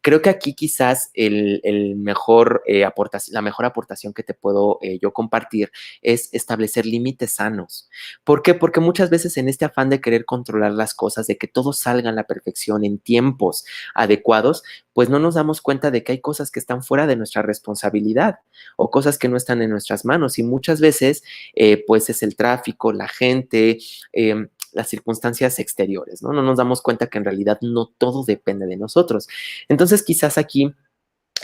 Creo que aquí quizás la mejor aportación que te puedo yo compartir es establecer límites sanos. ¿Por qué? Porque muchas veces en este afán de querer controlar las cosas, de que todo salga a la perfección en tiempos adecuados, pues no nos damos cuenta de que hay cosas que están fuera de nuestra responsabilidad o cosas que no están en nuestras manos y muchas veces pues es el tráfico, la gente, las circunstancias exteriores, ¿no? No nos damos cuenta que en realidad no todo depende de nosotros. Entonces, quizás aquí,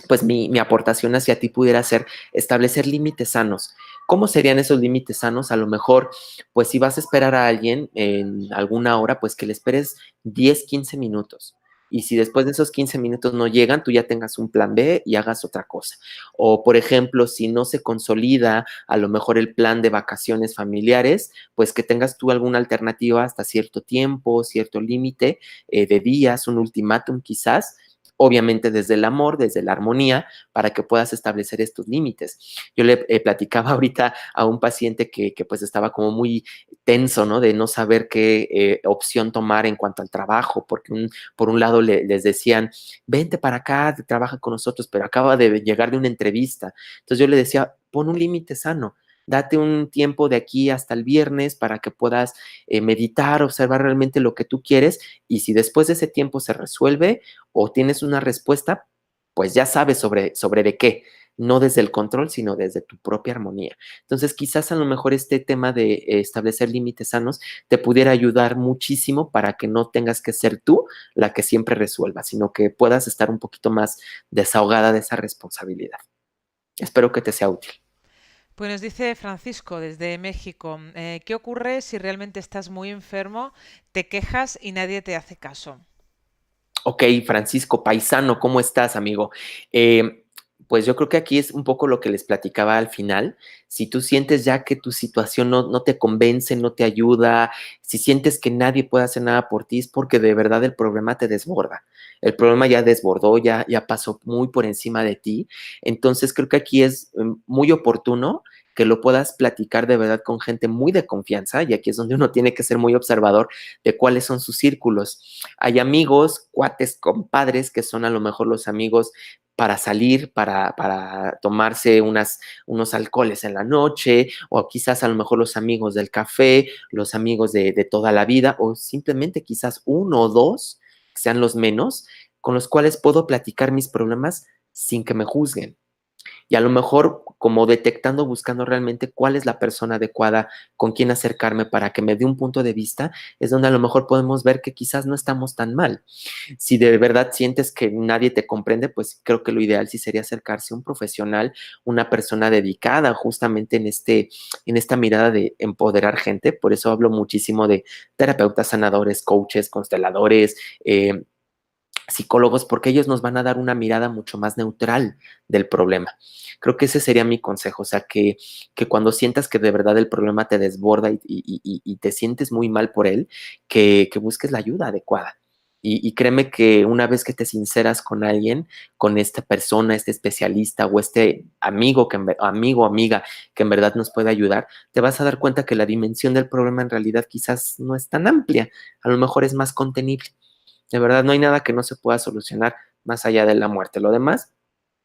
pues mi aportación hacia ti pudiera ser establecer límites sanos. ¿Cómo serían esos límites sanos? A lo mejor, pues si vas a esperar a alguien en alguna hora, pues que le esperes 10, 15 minutos. Y si después de esos 15 minutos no llegan, tú ya tengas un plan B y hagas otra cosa. O, por ejemplo, si no se consolida a lo mejor el plan de vacaciones familiares, pues que tengas tú alguna alternativa hasta cierto tiempo, cierto límite de días, un ultimátum quizás, obviamente desde el amor, desde la armonía, para que puedas establecer estos límites. Yo le platicaba ahorita a un paciente que pues estaba como muy tenso, ¿no? De no saber qué opción tomar en cuanto al trabajo, porque por un lado les decían, vente para acá, trabaja con nosotros, pero acaba de llegar de una entrevista. Entonces yo le decía, pon un límite sano. Date un tiempo de aquí hasta el viernes para que puedas meditar, observar realmente lo que tú quieres y si después de ese tiempo se resuelve o tienes una respuesta, pues ya sabes sobre de qué, no desde el control, sino desde tu propia armonía. Entonces, quizás a lo mejor este tema de establecer límites sanos te pudiera ayudar muchísimo para que no tengas que ser tú la que siempre resuelva, sino que puedas estar un poquito más desahogada de esa responsabilidad. Espero que te sea útil. Pues nos dice Francisco desde México, ¿qué ocurre si realmente estás muy enfermo, te quejas y nadie te hace caso? Ok, Francisco Paisano, ¿cómo estás, amigo? Eh, Pues yo creo que aquí es un poco lo que les platicaba al final. Si tú sientes ya que tu situación no te convence, no te ayuda, si sientes que nadie puede hacer nada por ti, es porque de verdad el problema te desborda. El problema ya desbordó, ya pasó muy por encima de ti. Entonces creo que aquí es muy oportuno que lo puedas platicar de verdad con gente muy de confianza, y aquí es donde uno tiene que ser muy observador de cuáles son sus círculos. Hay amigos, cuates, compadres, que son a lo mejor los amigos para salir, para tomarse unos alcoholes en la noche, o quizás a lo mejor los amigos del café, los amigos de toda la vida, o simplemente quizás uno o dos, que sean los menos, con los cuales puedo platicar mis problemas sin que me juzguen. Y a lo mejor como detectando, buscando realmente cuál es la persona adecuada con quien acercarme para que me dé un punto de vista, es donde a lo mejor podemos ver que quizás no estamos tan mal. Si de verdad sientes que nadie te comprende, pues creo que lo ideal sí sería acercarse a un profesional, una persona dedicada justamente en esta mirada de empoderar gente. Por eso hablo muchísimo de terapeutas, sanadores, coaches, consteladores, psicólogos, porque ellos nos van a dar una mirada mucho más neutral del problema. Creo que ese sería mi consejo, o sea, que cuando sientas que de verdad el problema te desborda y te sientes muy mal por él, que busques la ayuda adecuada. Y créeme que una vez que te sinceras con alguien, con esta persona, este especialista o este amigo, amigo o amiga que en verdad nos puede ayudar, te vas a dar cuenta que la dimensión del problema en realidad quizás no es tan amplia, a lo mejor es más contenible. De verdad, no hay nada que no se pueda solucionar más allá de la muerte. Lo demás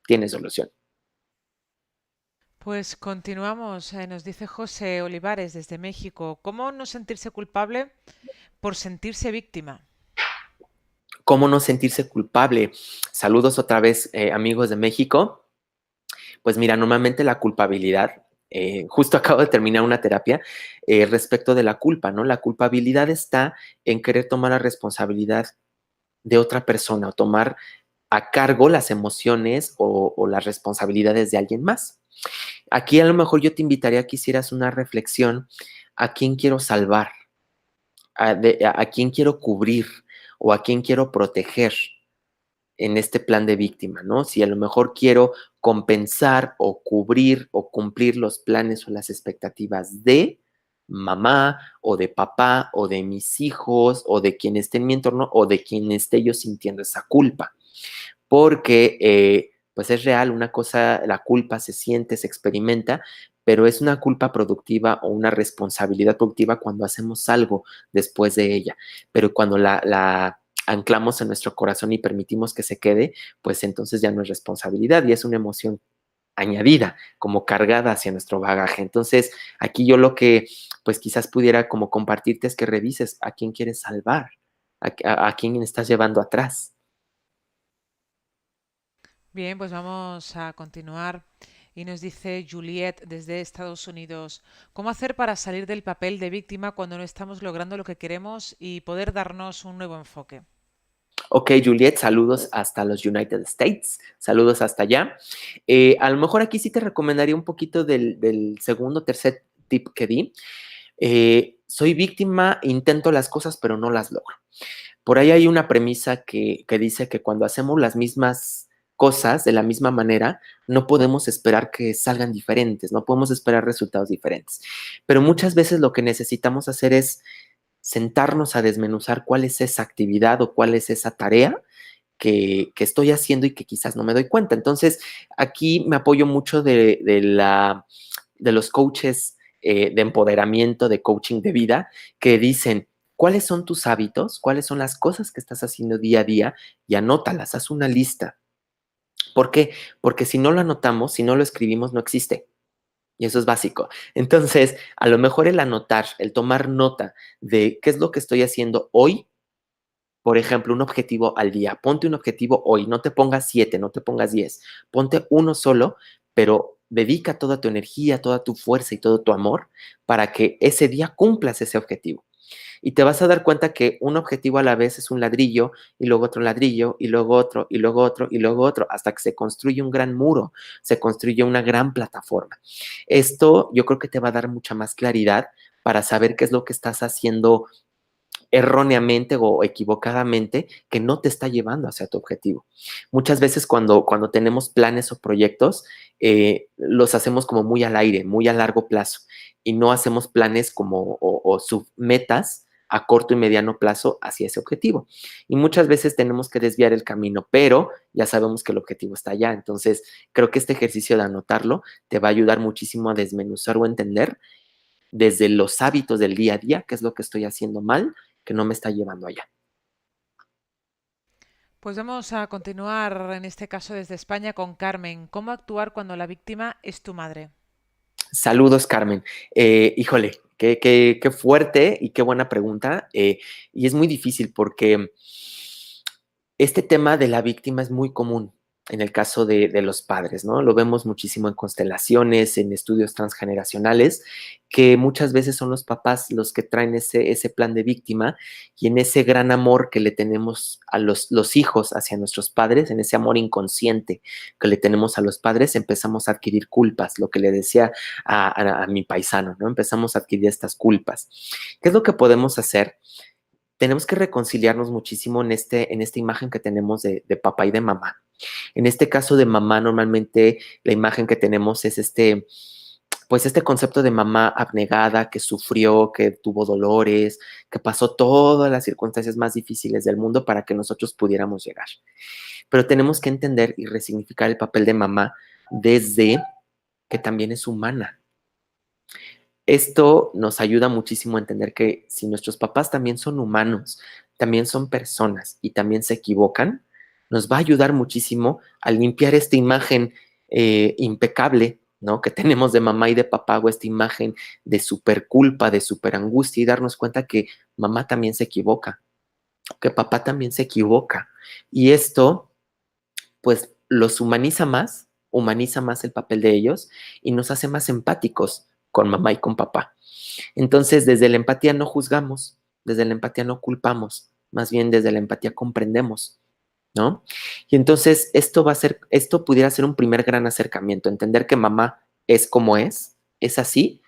tiene solución. Pues continuamos. Nos dice José Olivares desde México. ¿Cómo no sentirse culpable por sentirse víctima? ¿Cómo no sentirse culpable? Saludos otra vez, amigos de México. Pues mira, normalmente la culpabilidad, justo acabo de terminar una terapia respecto de la culpa, ¿no? La culpabilidad está en querer tomar la responsabilidad de otra persona o tomar a cargo las emociones o las responsabilidades de alguien más. Aquí a lo mejor yo te invitaría a que hicieras una reflexión: a quién quiero salvar, a quién quiero cubrir o a quién quiero proteger en este plan de víctima, ¿no? Si a lo mejor quiero compensar o cubrir o cumplir los planes o las expectativas de mamá o de papá o de mis hijos o de quien esté en mi entorno o de quien esté yo sintiendo esa culpa, porque pues es real, una cosa, la culpa se siente, se experimenta, pero es una culpa productiva o una responsabilidad productiva cuando hacemos algo después de ella, pero cuando la anclamos en nuestro corazón y permitimos que se quede, pues entonces ya no es responsabilidad y es una emoción añadida, como cargada hacia nuestro bagaje. Entonces, aquí yo lo que pues quizás pudiera como compartirte es que revises a quién quieres salvar, a quién estás llevando atrás. Bien, pues vamos a continuar. Y nos dice Juliet desde Estados Unidos, ¿cómo hacer para salir del papel de víctima cuando no estamos logrando lo que queremos y poder darnos un nuevo enfoque? Ok, Juliet, saludos hasta los United States, saludos hasta allá. A lo mejor aquí sí te recomendaría un poquito del segundo, tercer tip que di. Soy víctima, intento las cosas, pero no las logro. Por ahí hay una premisa que dice que cuando hacemos las mismas cosas de la misma manera, no podemos esperar que salgan diferentes, no podemos esperar resultados diferentes. Pero muchas veces lo que necesitamos hacer es sentarnos a desmenuzar cuál es esa actividad o cuál es esa tarea que estoy haciendo y que quizás no me doy cuenta. Entonces, aquí me apoyo mucho de los coaches de empoderamiento, de coaching de vida, que dicen: ¿cuáles son tus hábitos? ¿Cuáles son las cosas que estás haciendo día a día? Y anótalas, haz una lista. ¿Por qué? Porque si no lo anotamos, si no lo escribimos, no existe. Y eso es básico. Entonces, a lo mejor el anotar, el tomar nota de qué es lo que estoy haciendo hoy, por ejemplo, un objetivo al día. Ponte un objetivo hoy, no te pongas 7, no te pongas 10, ponte uno solo, pero dedica toda tu energía, toda tu fuerza y todo tu amor para que ese día cumplas ese objetivo. Y te vas a dar cuenta que un objetivo a la vez es un ladrillo y luego otro ladrillo y luego otro y luego otro y luego otro, hasta que se construye un gran muro, se construye una gran plataforma. Esto yo creo que te va a dar mucha más claridad para saber qué es lo que estás haciendo erróneamente o equivocadamente que no te está llevando hacia tu objetivo. Muchas veces cuando tenemos planes o proyectos, los hacemos como muy al aire, muy a largo plazo, y no hacemos planes como o submetas a corto y mediano plazo hacia ese objetivo. Y muchas veces tenemos que desviar el camino, pero ya sabemos que el objetivo está allá. Entonces, creo que este ejercicio de anotarlo te va a ayudar muchísimo a desmenuzar o entender desde los hábitos del día a día qué es lo que estoy haciendo mal, que no me está llevando allá. Pues vamos a continuar en este caso desde España con Carmen. ¿Cómo actuar cuando la víctima es tu madre? Saludos, Carmen. Híjole, qué fuerte y qué buena pregunta. Y es muy difícil porque este tema de la víctima es muy común en el caso de los padres, ¿no? Lo vemos muchísimo en constelaciones, en estudios transgeneracionales, que muchas veces son los papás los que traen ese plan de víctima, y en ese gran amor que le tenemos a los hijos hacia nuestros padres, en ese amor inconsciente que le tenemos a los padres, empezamos a adquirir culpas, lo que le decía a mi paisano, ¿no? Empezamos a adquirir estas culpas. ¿Qué es lo que podemos hacer? Tenemos que reconciliarnos muchísimo en esta imagen que tenemos de papá y de mamá. En este caso de mamá, normalmente la imagen que tenemos es pues este concepto de mamá abnegada, que sufrió, que tuvo dolores, que pasó todas las circunstancias más difíciles del mundo para que nosotros pudiéramos llegar. Pero tenemos que entender y resignificar el papel de mamá desde que también es humana. Esto nos ayuda muchísimo a entender que si nuestros papás también son humanos, también son personas y también se equivocan, nos va a ayudar muchísimo a limpiar esta imagen impecable, ¿no? Que tenemos de mamá y de papá, o esta imagen de super culpa, de super angustia, y darnos cuenta que mamá también se equivoca, que papá también se equivoca. Y esto, pues, los humaniza más el papel de ellos y nos hace más empáticos con mamá y con papá. Entonces, desde la empatía no juzgamos, desde la empatía no culpamos, más bien desde la empatía comprendemos, ¿no? Y entonces esto pudiera ser un primer gran acercamiento, entender que mamá es como es así,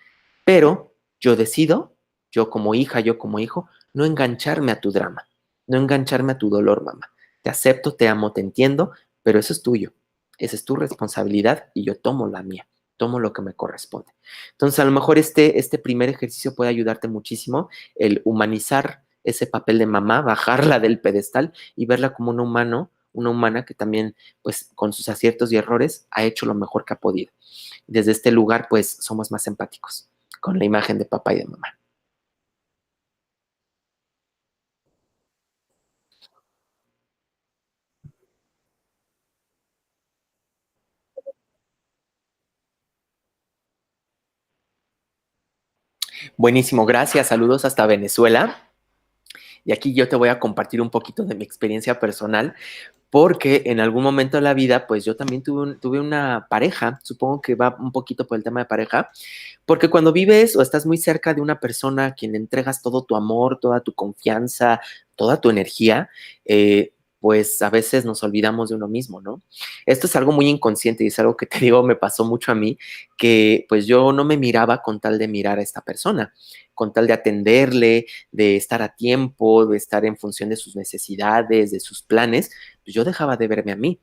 pero yo decido, yo como hija, yo como hijo, no engancharme a tu drama, no engancharme a tu dolor, mamá. Te acepto, te amo, te entiendo, pero eso es tuyo, esa es tu responsabilidad y yo tomo la mía, tomo lo que me corresponde. Entonces, a lo mejor este primer ejercicio puede ayudarte muchísimo, el humanizar ese papel de mamá, bajarla del pedestal y verla como un humano, una humana que también, pues, con sus aciertos y errores, ha hecho lo mejor que ha podido. Desde este lugar, pues, somos más empáticos con la imagen de papá y de mamá. Buenísimo, gracias. Saludos hasta Venezuela. Y aquí yo te voy a compartir un poquito de mi experiencia personal, porque en algún momento de la vida, pues yo también tuve una pareja, supongo que va un poquito por el tema de pareja, porque cuando vives o estás muy cerca de una persona a quien le entregas todo tu amor, toda tu confianza, toda tu energía, pues a veces nos olvidamos de uno mismo, ¿no? Esto es algo muy inconsciente y es algo que te digo, me pasó mucho a mí, que pues yo no me miraba con tal de mirar a esta persona, con tal de atenderle, de estar a tiempo, de estar en función de sus necesidades, de sus planes, pues yo dejaba de verme a mí.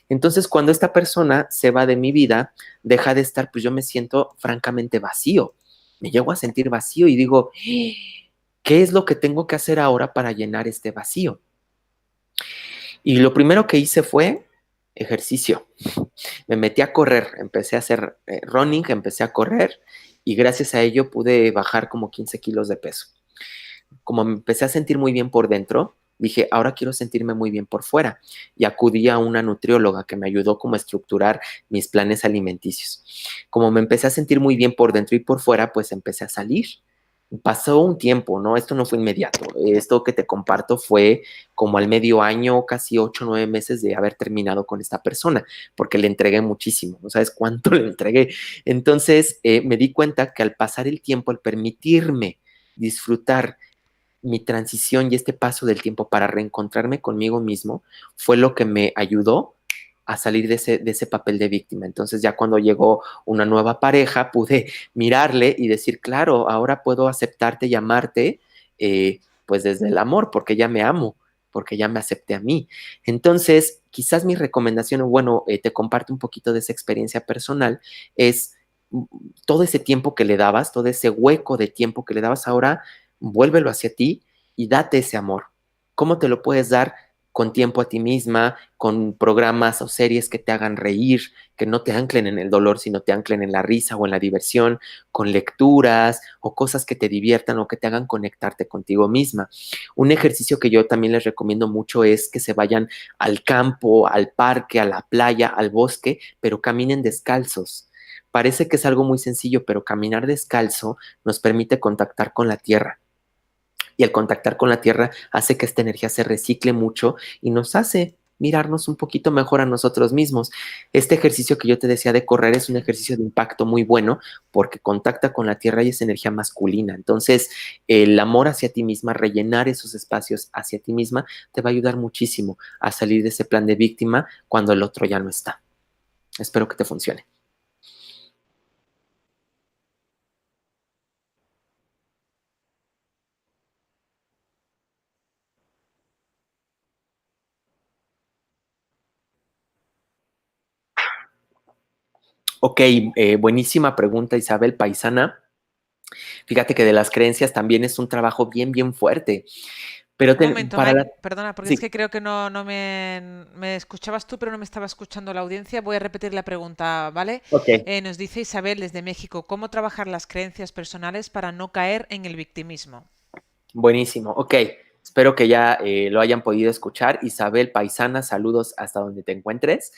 Entonces, cuando esta persona se va de mi vida, deja de estar, pues yo me siento francamente vacío. Me llego a sentir vacío y digo, ¿qué es lo que tengo que hacer ahora para llenar este vacío? Y lo primero que hice fue ejercicio. Me metí a correr, empecé a hacer running, empecé a correr y gracias a ello pude bajar como 15 kilos de peso. Como me empecé a sentir muy bien por dentro, dije, ahora quiero sentirme muy bien por fuera. Y acudí a una nutrióloga que me ayudó como a estructurar mis planes alimenticios. Como me empecé a sentir muy bien por dentro y por fuera, pues empecé a salir. Pasó un tiempo, ¿no? Esto no fue inmediato. Esto que te comparto fue como al medio año, casi 8 o 9 meses de haber terminado con esta persona, porque le entregué muchísimo. No sabes cuánto le entregué. Entonces me di cuenta que al pasar el tiempo, al permitirme disfrutar mi transición y este paso del tiempo para reencontrarme conmigo mismo fue lo que me ayudó a salir de ese papel de víctima. Entonces ya cuando llegó una nueva pareja pude mirarle y decir, claro, ahora puedo aceptarte y amarte, Pues desde el amor, porque ya me amo, porque ya me acepté a mí. Entonces, quizás mi recomendación, o bueno, te comparto un poquito de esa experiencia personal, es todo ese tiempo que le dabas, todo ese hueco de tiempo que le dabas, ahora vuélvelo hacia ti y date ese amor. ¿Cómo te lo puedes dar? Con tiempo a ti misma, con programas o series que te hagan reír, que no te anclen en el dolor, sino te anclen en la risa o en la diversión, con lecturas o cosas que te diviertan o que te hagan conectarte contigo misma. Un ejercicio que yo también les recomiendo mucho es que se vayan al campo, al parque, a la playa, al bosque, pero caminen descalzos. Parece que es algo muy sencillo, pero caminar descalzo nos permite contactar con la tierra. Y el contactar con la tierra hace que esta energía se recicle mucho y nos hace mirarnos un poquito mejor a nosotros mismos. Este ejercicio que yo te decía de correr es un ejercicio de impacto muy bueno porque contacta con la tierra y es energía masculina. Entonces, el amor hacia ti misma, rellenar esos espacios hacia ti misma, te va a ayudar muchísimo a salir de ese plan de víctima cuando el otro ya no está. Espero que te funcione. Ok, buenísima pregunta, Isabel Paisana. Fíjate que de las creencias también es un trabajo bien, bien fuerte. Pero Un momento, para Mike, la... perdona, porque es Sí, que creo que no me escuchabas tú, pero no me estaba escuchando la audiencia. Voy a repetir la pregunta, ¿vale? ok, Nos dice Isabel desde México, ¿cómo trabajar las creencias personales para no caer en el victimismo? buenísimo. Ok, espero que ya lo hayan podido escuchar. Isabel Paisana, saludos hasta donde te encuentres.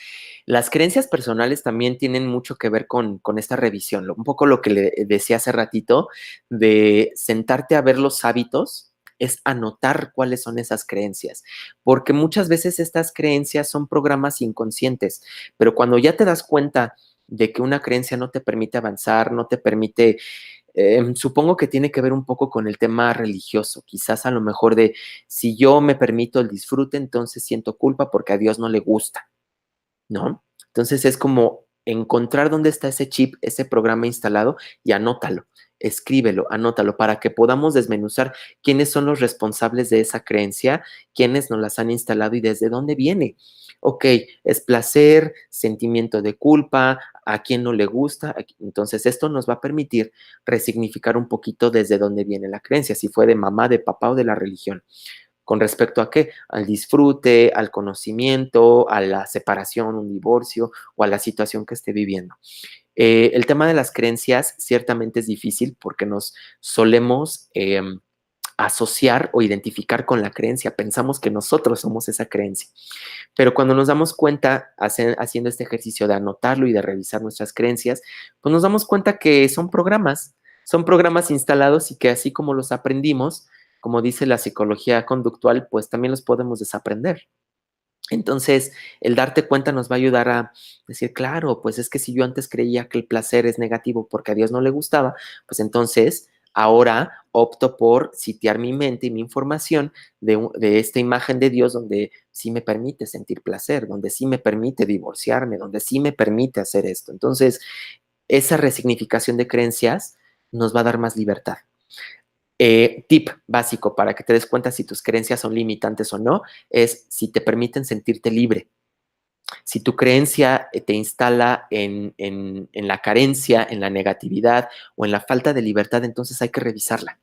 Las creencias personales también tienen mucho que ver con esta revisión. Un poco lo que le decía hace ratito de sentarte a ver los hábitos. Es anotar cuáles son esas creencias, porque muchas veces estas creencias son programas inconscientes, pero cuando ya te das cuenta de que una creencia no te permite avanzar, no te permite, supongo que tiene que ver un poco con el tema religioso, quizás a lo mejor de si yo me permito el disfrute, entonces siento culpa porque a Dios no le gusta, ¿no? Entonces es como encontrar dónde está ese chip, ese programa instalado y anótalo, escríbelo, anótalo para que podamos desmenuzar quiénes son los responsables de esa creencia, quiénes nos las han instalado y desde dónde viene. Ok, es placer, sentimiento de culpa, a quién no le gusta. Entonces esto nos va a permitir resignificar un poquito desde dónde viene la creencia, si fue de mamá, de papá o de la religión. ¿Con respecto a qué? Al disfrute, al conocimiento, a la separación, un divorcio o a la situación que esté viviendo. El tema de las creencias ciertamente es difícil porque nos solemos asociar o identificar con la creencia. Pensamos que nosotros somos esa creencia. Pero cuando nos damos cuenta, haciendo este ejercicio de anotarlo y de revisar nuestras creencias, pues nos damos cuenta que son programas instalados y que así como los aprendimos, como dice la psicología conductual, pues también los podemos desaprender. Entonces, el darte cuenta nos va a ayudar a decir, claro, pues es que si yo antes creía que el placer es negativo porque a Dios no le gustaba, pues entonces ahora opto por sitiar mi mente y mi información de esta imagen de Dios donde sí me permite sentir placer, donde sí me permite divorciarme, donde sí me permite hacer esto. Entonces, esa resignificación de creencias nos va a dar más libertad. Tip básico para que te des cuenta si tus creencias son limitantes o no, es si te permiten sentirte libre. Si tu creencia te instala en la carencia, en la negatividad o en la falta de libertad, entonces hay que revisarla.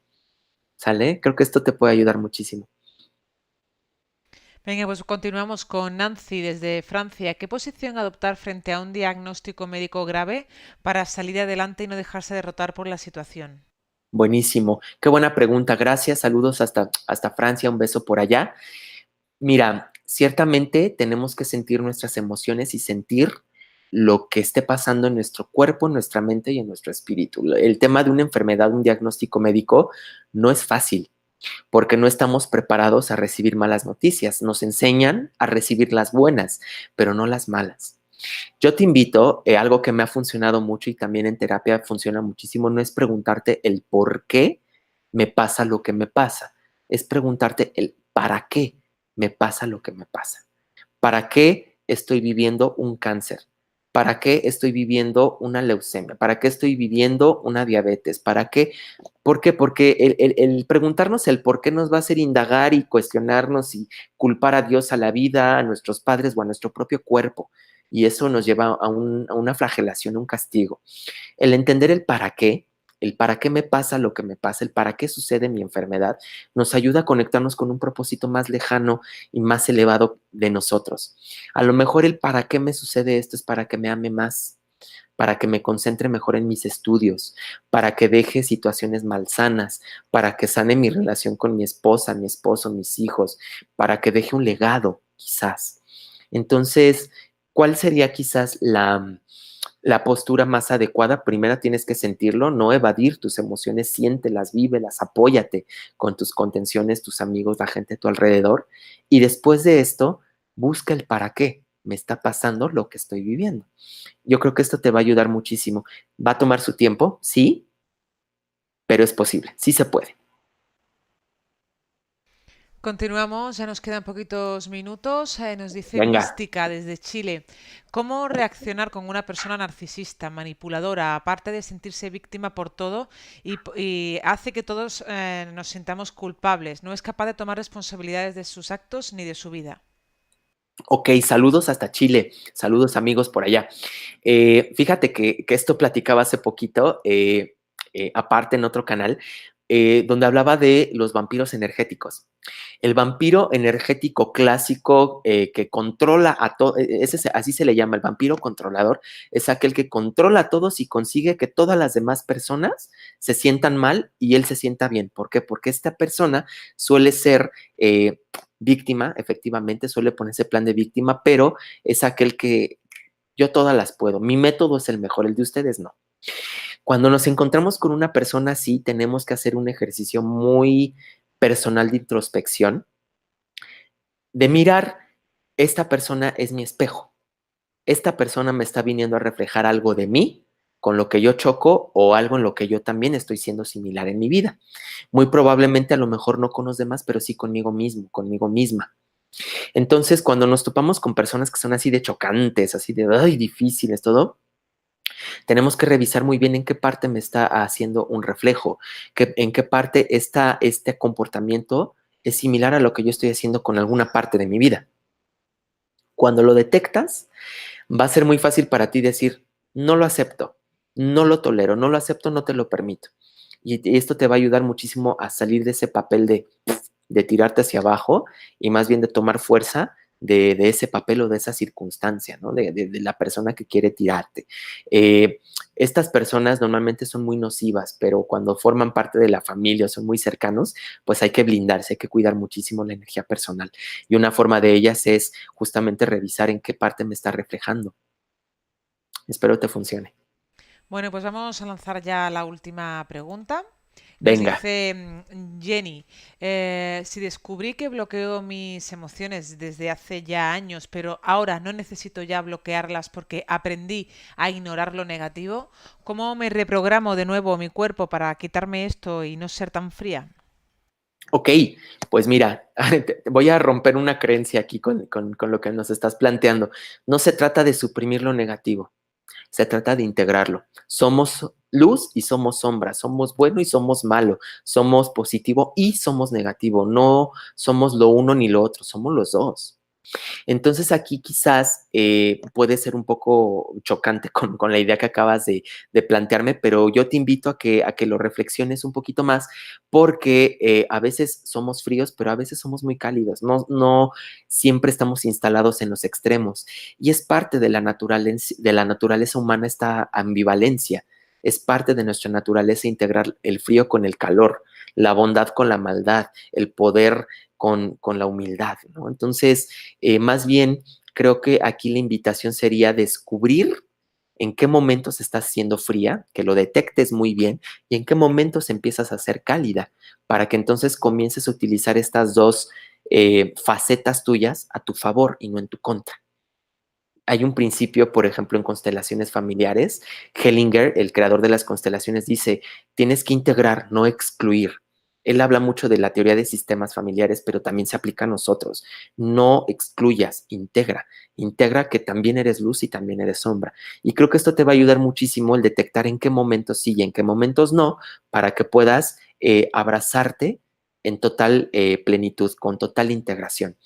¿Sale? Creo que esto te puede ayudar muchísimo. Venga, pues continuamos con Nancy desde Francia. ¿Qué posición adoptar frente a un diagnóstico médico grave para salir adelante y no dejarse derrotar por la situación? Buenísimo. Qué buena pregunta. Gracias. Saludos hasta Francia. Un beso por allá. Mira, ciertamente tenemos que sentir nuestras emociones y sentir lo que esté pasando en nuestro cuerpo, en nuestra mente y en nuestro espíritu. El tema de una enfermedad, un diagnóstico médico, no es fácil porque no estamos preparados a recibir malas noticias. Nos enseñan a recibir las buenas, pero no las malas. Yo te invito, algo que me ha funcionado mucho y también en terapia funciona muchísimo, no es preguntarte el por qué me pasa lo que me pasa, es preguntarte el para qué me pasa lo que me pasa. ¿Para qué estoy viviendo un cáncer? ¿Para qué estoy viviendo una leucemia? ¿Para qué estoy viviendo una diabetes? ¿Para qué? ¿Por qué? Porque el preguntarnos el por qué nos va a hacer indagar y cuestionarnos y culpar a Dios, a la vida, a nuestros padres o a nuestro propio cuerpo. Y eso nos lleva a una flagelación, a un castigo. El entender el para qué me pasa lo que me pasa, el para qué sucede mi enfermedad, nos ayuda a conectarnos con un propósito más lejano y más elevado de nosotros. A lo mejor el para qué me sucede esto es para que me ame más, para que me concentre mejor en mis estudios, para que deje situaciones malsanas, para que sane mi relación con mi esposa, mi esposo, mis hijos, para que deje un legado, quizás. Entonces, ¿cuál sería quizás la postura más adecuada? Primero tienes que sentirlo, no evadir tus emociones, siéntelas, vívelas, apóyate con tus contenciones, tus amigos, la gente a tu alrededor. Y después de esto, busca el para qué me está pasando lo que estoy viviendo. Yo creo que esto te va a ayudar muchísimo. ¿Va a tomar su tiempo? Sí, pero es posible, sí se puede. Continuamos, ya nos quedan poquitos minutos. Nos dice Venga. Mística desde Chile. ¿Cómo reaccionar con una persona narcisista, manipuladora, aparte de sentirse víctima por todo y hace que todos nos sintamos culpables? No es capaz de tomar responsabilidades de sus actos ni de su vida. Ok, saludos hasta Chile, saludos amigos por allá. Fíjate que esto platicaba hace poquito, aparte en otro canal, donde hablaba de los vampiros energéticos. El vampiro energético clásico que controla a todos, así se le llama, el vampiro controlador, es aquel que controla a todos y consigue que todas las demás personas se sientan mal y él se sienta bien. ¿Por qué? Porque esta persona suele ser víctima, efectivamente, suele ponerse plan de víctima, pero es aquel que yo todas las puedo. Mi método es el mejor, el de ustedes no. Cuando nos encontramos con una persona así, tenemos que hacer un ejercicio muy personal de introspección, de mirar, esta persona es mi espejo, esta persona me está viniendo a reflejar algo de mí con lo que yo choco o algo en lo que yo también estoy siendo similar en mi vida. Muy probablemente a lo mejor no con los demás, pero sí conmigo mismo, conmigo misma. Entonces, cuando nos topamos con personas que son así de chocantes, así de, ay, difíciles, todo, tenemos que revisar muy bien en qué parte me está haciendo un reflejo, en qué parte este comportamiento es similar a lo que yo estoy haciendo con alguna parte de mi vida. Cuando lo detectas, va a ser muy fácil para ti decir, no lo acepto, no lo tolero, no lo acepto, no te lo permito. Y esto te va a ayudar muchísimo a salir de ese papel de tirarte hacia abajo y más bien de tomar fuerza de ese papel o de esa circunstancia, ¿no? De la persona que quiere tirarte. Estas personas normalmente son muy nocivas, pero cuando forman parte de la familia o son muy cercanos, pues hay que blindarse, hay que cuidar muchísimo la energía personal. Y una forma de ellas es justamente revisar en qué parte me está reflejando. Espero te funcione. Bueno, pues vamos a lanzar ya la última pregunta. Nos Venga. dice Jenny, si descubrí que bloqueo mis emociones desde hace ya años, pero ahora no necesito ya bloquearlas porque aprendí a ignorar lo negativo, ¿cómo me reprogramo de nuevo mi cuerpo para quitarme esto y no ser tan fría? Ok, pues mira, voy a romper una creencia aquí con lo que nos estás planteando. No se trata de suprimir lo negativo, se trata de integrarlo. Somos luz y somos sombra, somos bueno y somos malo, somos positivo y somos negativo, no somos lo uno ni lo otro, somos los dos. Entonces aquí quizás puede ser un poco chocante con la idea que acabas de plantearme, pero yo te invito a que lo reflexiones un poquito más porque a veces somos fríos, pero a veces somos muy cálidos. No, no siempre estamos instalados en los extremos y es parte de la naturaleza humana esta ambivalencia. Es parte de nuestra naturaleza integrar el frío con el calor, la bondad con la maldad, el poder con la humildad, ¿no? Entonces, más bien, creo que aquí la invitación sería descubrir en qué momentos estás siendo fría, que lo detectes muy bien, y en qué momentos empiezas a ser cálida, para que entonces comiences a utilizar estas dos facetas tuyas a tu favor y no en tu contra. Hay un principio, por ejemplo, en constelaciones familiares. Hellinger, el creador de las constelaciones, dice, tienes que integrar, no excluir. Él habla mucho de la teoría de sistemas familiares, pero también se aplica a nosotros. No excluyas, integra. Integra que también eres luz y también eres sombra. Y creo que esto te va a ayudar muchísimo el detectar en qué momentos sí y en qué momentos no, para que puedas abrazarte en total plenitud, con total integración.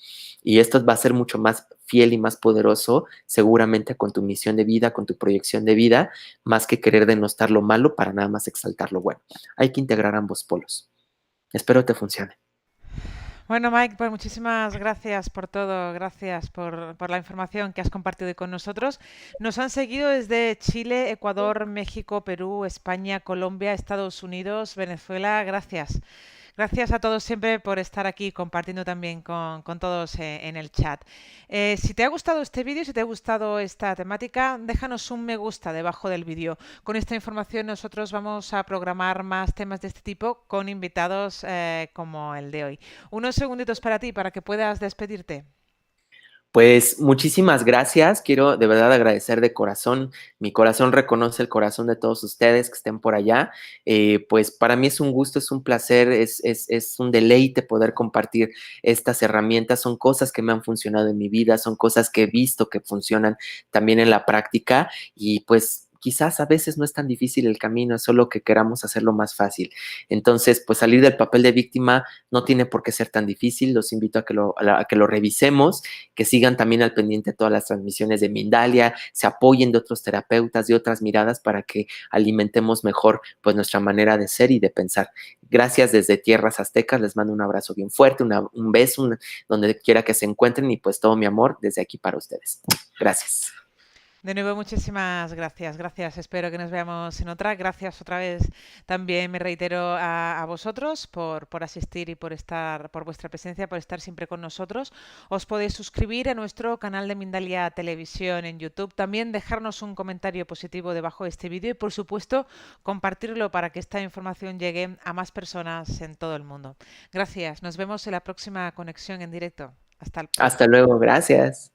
Y esto va a ser mucho más fiel y más poderoso, seguramente con tu misión de vida, con tu proyección de vida, más que querer denostar lo malo para nada más exaltar lo bueno. Hay que integrar ambos polos. Espero te funcione. Bueno, Mike, pues muchísimas gracias por todo, gracias por la información que has compartido hoy con nosotros. Nos han seguido desde Chile, Ecuador, México, Perú, España, Colombia, Estados Unidos, Venezuela. Gracias. Gracias a todos siempre por estar aquí compartiendo también con todos en el chat. Si te ha gustado este vídeo, si te ha gustado esta temática, déjanos un me gusta debajo del vídeo. Con esta información nosotros vamos a programar más temas de este tipo con invitados como el de hoy. Unos segunditos para ti, para que puedas despedirte. Pues muchísimas gracias. Quiero de verdad agradecer de corazón. Mi corazón reconoce el corazón de todos ustedes que estén por allá. Pues para mí es un gusto, es un placer, es un deleite poder compartir estas herramientas. Son cosas que me han funcionado en mi vida, son cosas que he visto que funcionan también en la práctica y pues quizás a veces no es tan difícil el camino, es solo que queramos hacerlo más fácil. Entonces, pues salir del papel de víctima no tiene por qué ser tan difícil. Los invito a que lo revisemos, que sigan también al pendiente todas las transmisiones de Mindalia, se apoyen de otros terapeutas, de otras miradas para que alimentemos mejor pues nuestra manera de ser y de pensar. Gracias desde tierras aztecas, les mando un abrazo bien fuerte, un beso, donde quiera que se encuentren y pues todo mi amor desde aquí para ustedes. Gracias. De nuevo, muchísimas gracias. Gracias. Espero que nos veamos en otra. Gracias otra vez. También me reitero a vosotros por asistir y por estar, por vuestra presencia, por estar siempre con nosotros. Os podéis suscribir a nuestro canal de Mindalia Televisión en YouTube. También dejarnos un comentario positivo debajo de este vídeo y, por supuesto, compartirlo para que esta información llegue a más personas en todo el mundo. Gracias. Nos vemos en la próxima conexión en directo. Hasta Hasta pronto. luego, gracias.